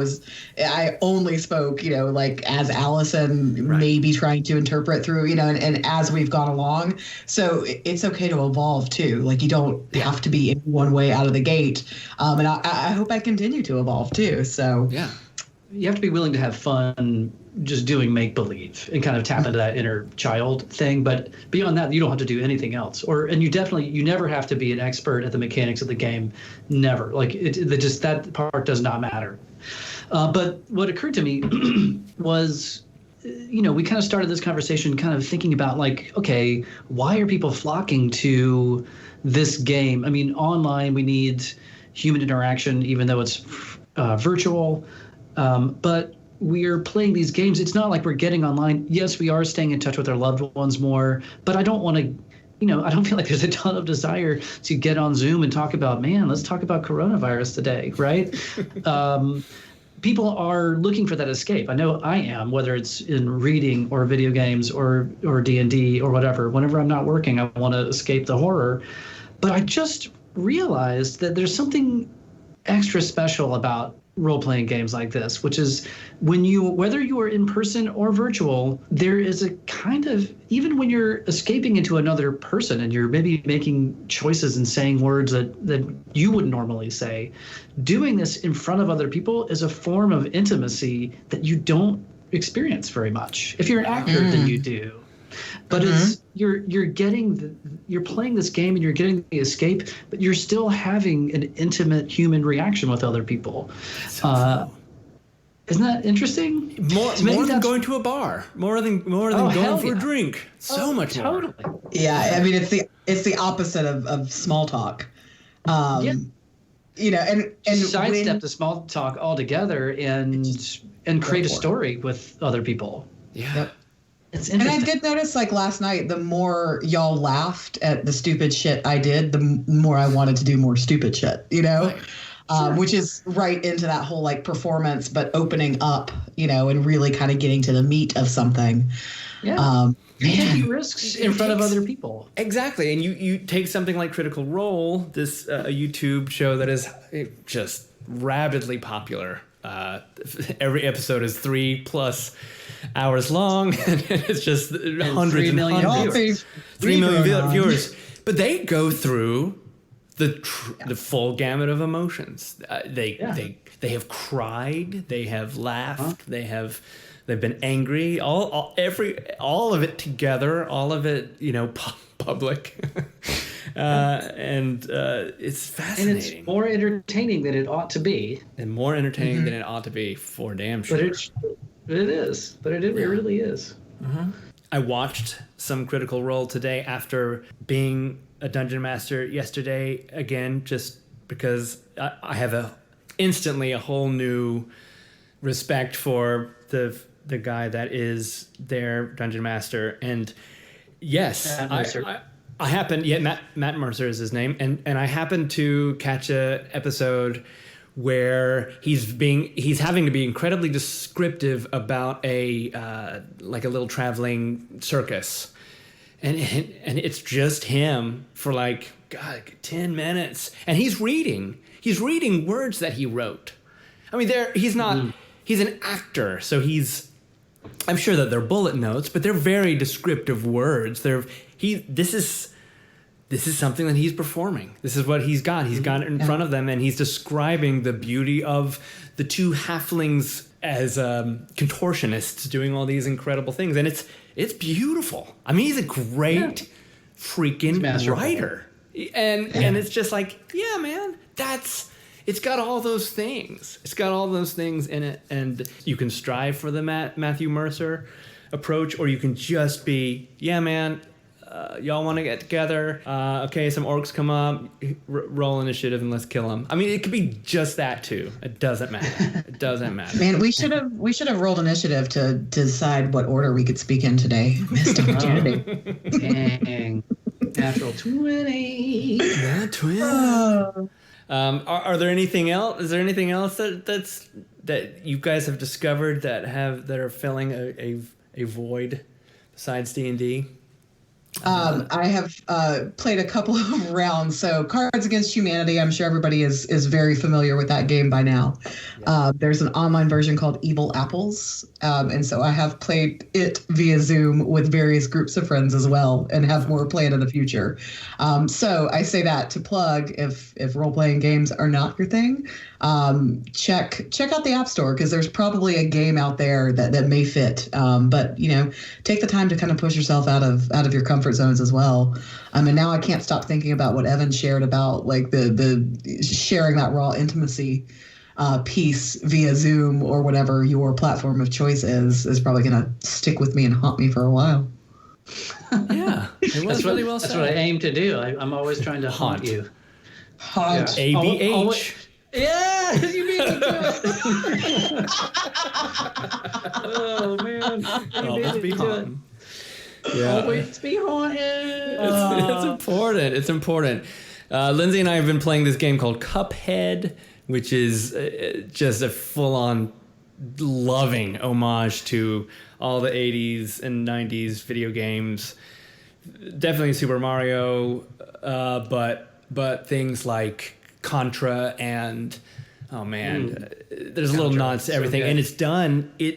Speaker 3: only spoke, like as Alison, right. Maybe trying to interpret through, and as we've gone along. So it's okay to evolve too. Like you don't have to be in one way out of the gate. And I hope I continue to evolve too. So
Speaker 1: yeah.
Speaker 2: You have to be willing to have fun just doing make-believe and kind of tap into that inner child thing. But beyond that, you don't have to do anything else. And you never have to be an expert at the mechanics of the game. Never. Like that part does not matter. But what occurred to me was, we kind of started this conversation kind of thinking about like, okay, why are people flocking to this game? I mean, online we need human interaction, even though it's virtual. But we are playing these games. It's not like we're getting online. Yes, we are staying in touch with our loved ones more, but I don't want to, I don't feel like there's a ton of desire to get on Zoom and talk about, let's talk about coronavirus today, right? People are looking for that escape. I know I am, whether it's in reading or video games or D&D or whatever. Whenever I'm not working, I want to escape the horror. But I just realized that there's something extra special about role-playing games like this, which is whether you are in person or virtual, there is a kind of, even when you're escaping into another person and you're maybe making choices and saying words that you would normally say, doing this in front of other people is a form of intimacy that you don't experience very much. If you're an actor, then you do. But it's you're playing this game and you're getting the escape, but you're still having an intimate human reaction with other people. Isn't that interesting?
Speaker 1: More than going to a bar. More than going for a drink. So much more.
Speaker 3: Yeah, I mean it's the opposite of small talk. And
Speaker 2: sidestep the small talk altogether and create a story with other people.
Speaker 1: Yeah.
Speaker 3: Yep.
Speaker 2: It's interesting.
Speaker 3: And I did notice, like last night, the more y'all laughed at the stupid shit I did, the more I wanted to do more stupid shit, Right. Sure. Which is right into that whole like performance, but opening up, and really kind of getting to the meat of something.
Speaker 2: Yeah. Taking risks in front of other people.
Speaker 1: Exactly. And you take something like Critical Role, this a YouTube show that is just rabidly popular. Every episode is 3+ hours long, and it's just hundreds and hundreds. 3 million viewers. But they go through the full gamut of emotions. They have cried, they have laughed, they've been angry, all of it together, all of it, public. And it's fascinating.
Speaker 2: And it's more entertaining than it ought to be.
Speaker 1: And more entertaining than it ought to be, for damn sure.
Speaker 2: But it is. But it really is.
Speaker 1: Mm-hmm. I watched some Critical Role today after being a dungeon master yesterday again, just because I have instantly a whole new respect for the guy that is their dungeon master. And yes, I happened, Matt Mercer is his name, and I happened to catch a episode where he's having to be incredibly descriptive about a little traveling circus, and it's just him for 10 minutes, and he's reading words that he wrote. I mean, he's not he's an actor, so I'm sure that they're bullet notes, but they're very descriptive words. This is something that he's performing. This is what he's got. He's got it in front of them, and he's describing the beauty of the two halflings as contortionists doing all these incredible things, and it's beautiful. I mean, he's a great freaking writer, and it's just like, yeah, man, it's got all those things. It's got all those things in it, and you can strive for the Matthew Mercer approach, or you can just be, yeah, man, y'all want to get together? Okay, some orcs come up, roll initiative and let's kill them. I mean, it could be just that too. It doesn't matter. It doesn't matter.
Speaker 3: Man, we should have rolled initiative to decide what order we could speak in today. Missed opportunity.
Speaker 2: Dang. Natural 20.
Speaker 1: Yeah, 20. Are there anything else? Is there anything else that you guys have discovered that are filling a void besides D&D?
Speaker 3: I have played a couple of rounds. So Cards Against Humanity, I'm sure everybody is very familiar with that game by now. There's an online version called Evil Apples. And so I have played it via Zoom with various groups of friends as well and have more planned in the future. So I say that to plug, if role-playing games are not your thing, check out the App Store, because there's probably a game out there that may fit. But, take the time to kind of push yourself out of your comfort zones as well. And now I can't stop thinking about what Evan shared about like the sharing that raw intimacy piece via Zoom or whatever your platform of choice is probably going to stick with me and haunt me for a while.
Speaker 1: Yeah, it was really well said.
Speaker 2: That's what I aim to do. I'm always trying to haunt you.
Speaker 3: Haunt.
Speaker 1: Yeah. ABH.
Speaker 2: Yeah, you beat me to it. Oh man,
Speaker 1: Always be haunted.
Speaker 2: Yeah. Always be haunted.
Speaker 1: It's important. It's important. Lindsay and I have been playing this game called Cuphead, which is just a full-on loving homage to all the 80s and 90s video games. Definitely Super Mario, but things like Contra and there's a little nods to everything, and it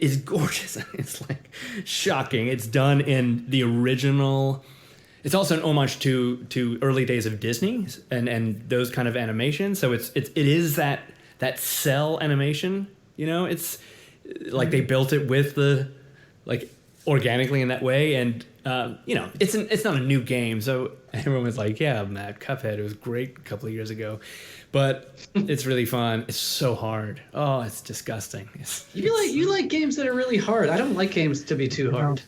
Speaker 1: is gorgeous. It's like shocking. It's done in the original. It's also an homage to early days of Disney and those kind of animations. So it is that cell animation. It's like they built it with the organically in that way, and it's not a new game. So everyone was like, "Yeah, Matt, Cuphead, it was great a couple of years ago." But it's really fun. It's so hard. Oh, it's disgusting.
Speaker 2: You like games that are really hard. I don't like games to be too hard.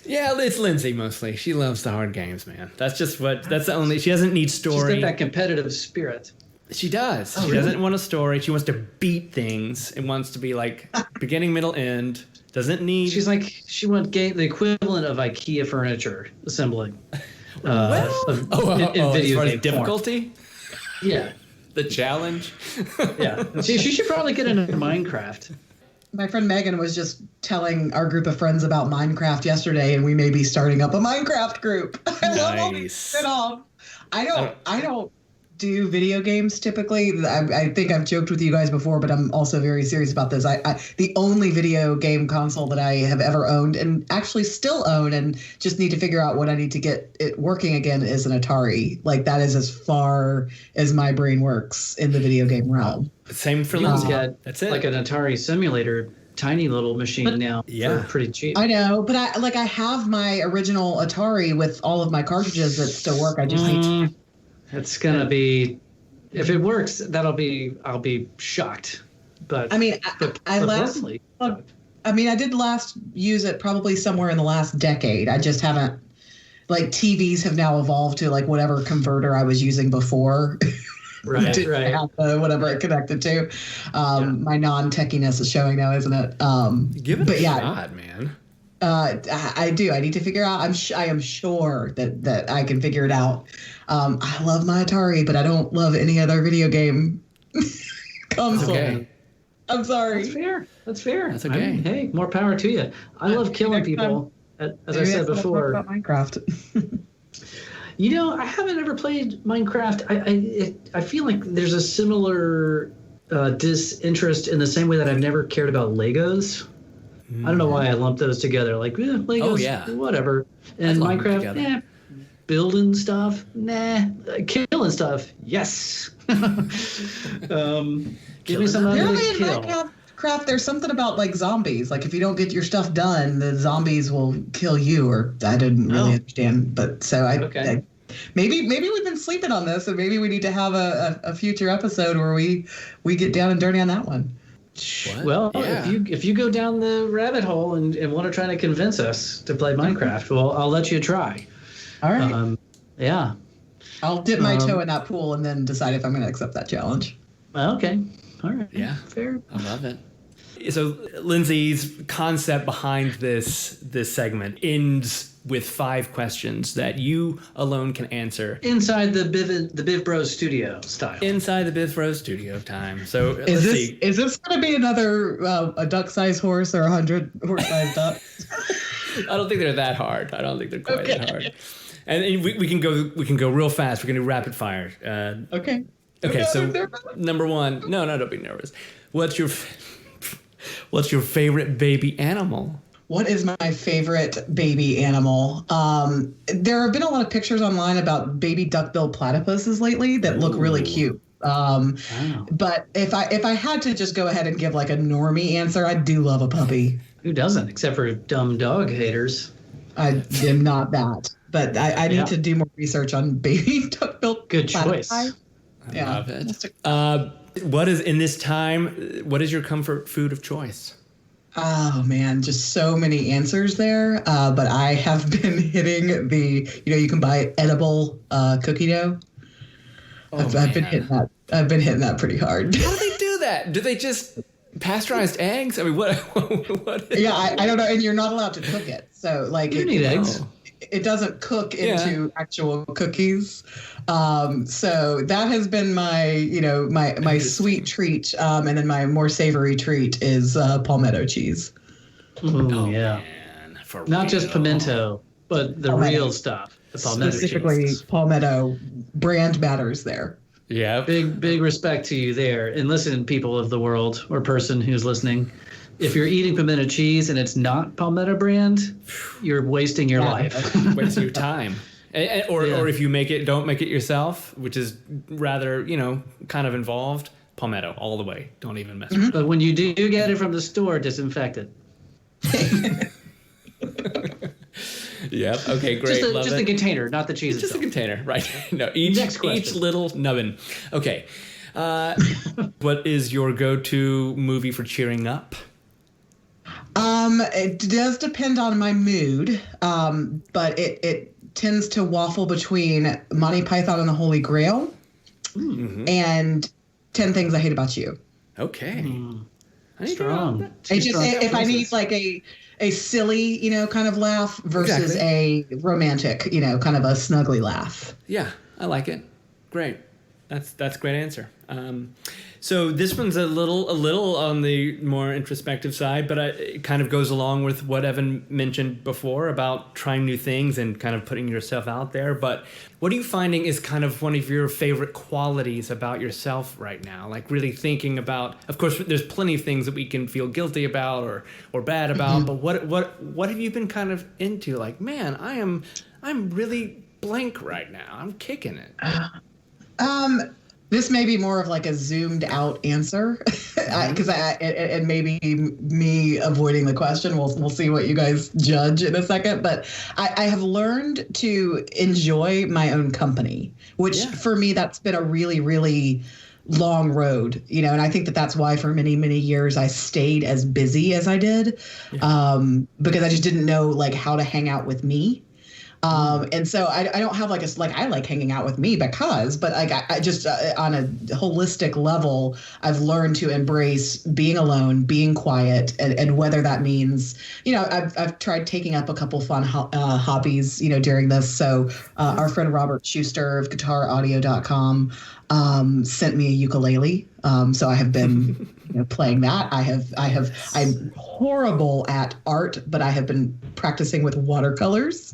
Speaker 1: Yeah, it's Lindsay mostly. She loves the hard games, man. That's the only. She doesn't need story.
Speaker 2: She's got that competitive spirit.
Speaker 1: She does.
Speaker 2: Oh,
Speaker 1: she doesn't want a story. She wants to beat things. It wants to be like beginning, middle, end. Doesn't need.
Speaker 2: She wants the equivalent of IKEA furniture assembling. In video game
Speaker 1: difficulty.
Speaker 2: Form. Yeah.
Speaker 1: The challenge.
Speaker 2: Yeah. She should probably get into Minecraft.
Speaker 3: My friend Megan was just telling our group of friends about Minecraft yesterday, and we may be starting up a Minecraft group. I love all this shit off. I don't do video games typically. I think I've joked with you guys before, but I'm also very serious about this. The only video game console that I have ever owned, and actually still own, and just need to figure out what I need to get it working again, is an Atari. Like, that is as far as my brain works in the video game realm.
Speaker 1: Same for Lindsay.
Speaker 2: That's it. Like an Atari simulator, tiny little machine now.
Speaker 1: Yeah,
Speaker 2: for pretty cheap.
Speaker 3: I know, but I have my original Atari with all of my cartridges that still work. I just need to.
Speaker 2: It's gonna be, if it works, I'll be shocked. But
Speaker 3: I mean, I did last use it probably somewhere in the last decade. I just haven't. Like, TVs have now evolved to like whatever converter I was using before.
Speaker 2: Right.
Speaker 3: Whatever it connected to. My non-techiness is showing now, isn't it?
Speaker 1: Give it a shot, man.
Speaker 3: I do. I need to figure out. I am sure that I can figure it out. I love my Atari, but I don't love any other video game console.
Speaker 1: Okay.
Speaker 3: I'm sorry.
Speaker 2: That's fair.
Speaker 1: That's okay.
Speaker 2: Hey, more power to you. I love killing people. As I said before.
Speaker 3: About Minecraft.
Speaker 2: I haven't ever played Minecraft. I feel like there's a similar disinterest in the same way that I've never cared about Legos. I don't know why I lumped those together. Like, Legos, whatever. And Minecraft, building stuff, nah. Killing stuff, yes. Give me some other kill.
Speaker 3: Minecraft, there's something about like zombies. Like, if you don't get your stuff done, the zombies will kill you. Or I didn't really understand, but so I maybe we've been sleeping on this, and maybe we need to have a future episode where we get down and dirty on that one.
Speaker 1: What?
Speaker 2: Well, if you go down the rabbit hole and want to try to convince us to play Minecraft, well, I'll let you try. All right. Yeah.
Speaker 3: I'll dip my toe in that pool and then decide if I'm going to accept that challenge.
Speaker 2: Okay. All right.
Speaker 1: Yeah.
Speaker 2: Fair.
Speaker 1: I love it. So Lindsay's concept behind this segment ends with 5 questions that you alone can answer
Speaker 2: Inside the BivBros studio style.
Speaker 1: inside the BivBros studio time. So
Speaker 3: Is
Speaker 1: let's see.
Speaker 3: this going to be another a duck-sized horse or 100 horse-sized duck?
Speaker 1: I don't think they're that hard. I don't think they're quite that hard. And we can go real fast. We're gonna do rapid fire.
Speaker 3: Okay.
Speaker 1: Okay. So number 1. No, don't be nervous. What's your favorite baby animal?
Speaker 3: What is my favorite baby animal? There have been a lot of pictures online about baby duck-billed platypuses lately that look really cute.
Speaker 2: Wow.
Speaker 3: But if I had to just go ahead and give like a normie answer, I do love a puppy.
Speaker 2: Who doesn't, except for dumb dog haters?
Speaker 3: I am not that, but I need to do more research on baby duck-billed
Speaker 2: Good
Speaker 3: platypus.
Speaker 2: choice.
Speaker 1: I love it. What is in this time? What is your comfort food of choice?
Speaker 3: Oh man, just so many answers there. But I have been hitting you can buy edible cookie dough. I've been hitting that. I've been hitting that pretty hard.
Speaker 1: How do they do that? Do they just pasteurized eggs? I mean, what?
Speaker 3: Yeah, I don't know. And you're not allowed to cook it. So like
Speaker 2: You need eggs.
Speaker 3: It doesn't cook into actual cookies. So that has been my sweet treat. And then my more savory treat is palmetto cheese.
Speaker 2: Ooh, yeah.
Speaker 1: Man,
Speaker 2: Not just pimento, but the real stuff. The palmetto
Speaker 3: Specifically,
Speaker 2: cheese.
Speaker 3: palmetto brand matters there.
Speaker 1: Yeah.
Speaker 2: Big respect to you there. And listen, people of the world or person who's listening, if you're eating pimento cheese and it's not palmetto brand, you're wasting your life.
Speaker 1: Waste your time. Or if you don't make it yourself, which is rather, kind of involved, palmetto all the way. Don't even mess with it.
Speaker 2: But when you do get it from the store, disinfect it.
Speaker 1: Yep. Okay, great.
Speaker 2: Just the container, not the cheese
Speaker 1: Just
Speaker 2: itself.
Speaker 1: a container, right? No, each little nubbin. Okay. What is your go-to movie for cheering up?
Speaker 3: It does depend on my mood, but it tends to waffle between Monty Python and the Holy Grail and 10 Things I Hate About You.
Speaker 1: Okay. I need
Speaker 2: Strong.
Speaker 3: If I need like a silly, kind of laugh versus a romantic, kind of a snuggly laugh.
Speaker 1: Yeah, I like it. Great. That's a great answer. So this one's a little on the more introspective side, but it kind of goes along with what Evan mentioned before about trying new things and kind of putting yourself out there. But what are you finding is kind of one of your favorite qualities about yourself right now? Like really thinking about, of course, there's plenty of things that we can feel guilty about or bad about, but what have you been kind of into? Like, man, I'm really blank right now. I'm kicking it.
Speaker 3: This may be more of like a zoomed out answer because and maybe me avoiding the question. We'll see what you guys judge in a second. But I have learned to enjoy my own company, which for me, that's been a really, really long road, and I think that's why for many, many years I stayed as busy as I did because I just didn't know like how to hang out with me. And so I don't have I like hanging out with me but I just on a holistic level, I've learned to embrace being alone, being quiet, and whether that means, I've tried taking up a couple fun hobbies, during this. So our friend Robert Schuster of guitaraudio.com sent me a ukulele. So I have been playing that. I'm horrible at art, but I have been practicing with watercolors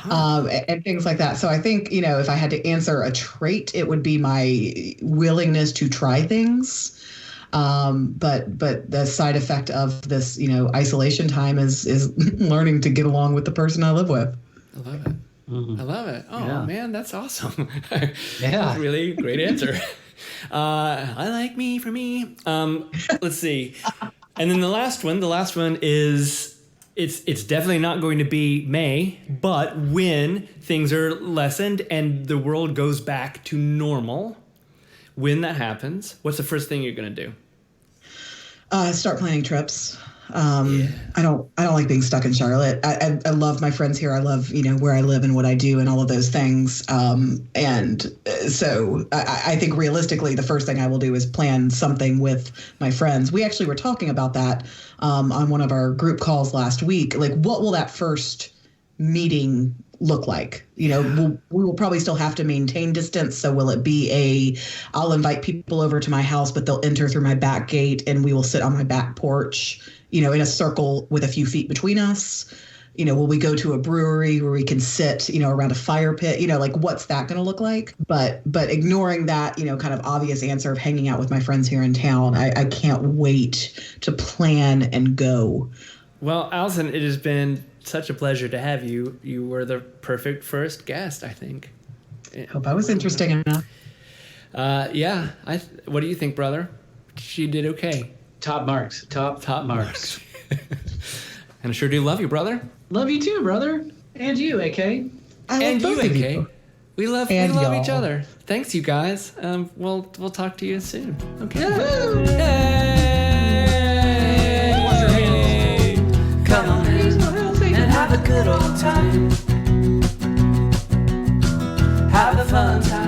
Speaker 3: and things like that. So I think, if I had to answer a trait, it would be my willingness to try things. But the side effect of this, isolation time is learning to get along with the person I live with.
Speaker 1: I love it. I love it. Oh, man, that's awesome.
Speaker 2: Yeah.
Speaker 1: Really great answer. I like me for me. Let's see. And then the last one is it's definitely not going to be May, but when things are lessened and the world goes back to normal, when that happens, what's the first thing you're going to do?
Speaker 3: Start planning trips. I don't like being stuck in Charlotte. I love my friends here. I love, where I live and what I do and all of those things. And so I think realistically, the first thing I will do is plan something with my friends. We actually were talking about that on one of our group calls last week. Like, what will that first meeting look like? We will probably still have to maintain distance. So will it be I'll invite people over to my house, but they'll enter through my back gate and we will sit on my back porch, in a circle with a few feet between us? Will we go to a brewery where we can sit, around a fire pit? What's that going to look like? But ignoring that, kind of obvious answer of hanging out with my friends here in town, I can't wait to plan and go.
Speaker 1: Well, Alison, it has been such a pleasure to have you. You were the perfect first guest, I think.
Speaker 3: Hope I was interesting enough.
Speaker 1: Yeah. What do you think, brother? She did okay.
Speaker 2: Top marks. Top marks.
Speaker 1: And I sure do love you, brother.
Speaker 2: Love you too, brother. And you, AK.
Speaker 3: I
Speaker 1: and
Speaker 3: love
Speaker 1: you,
Speaker 3: both of
Speaker 1: AK.
Speaker 3: you.
Speaker 1: We love
Speaker 3: y'all.
Speaker 1: each other. Thanks, you guys. We'll talk to you soon. Okay.
Speaker 2: Woo!
Speaker 1: Hey!
Speaker 2: Wash your hands.
Speaker 4: Come on in and have a good old time. Have a fun time.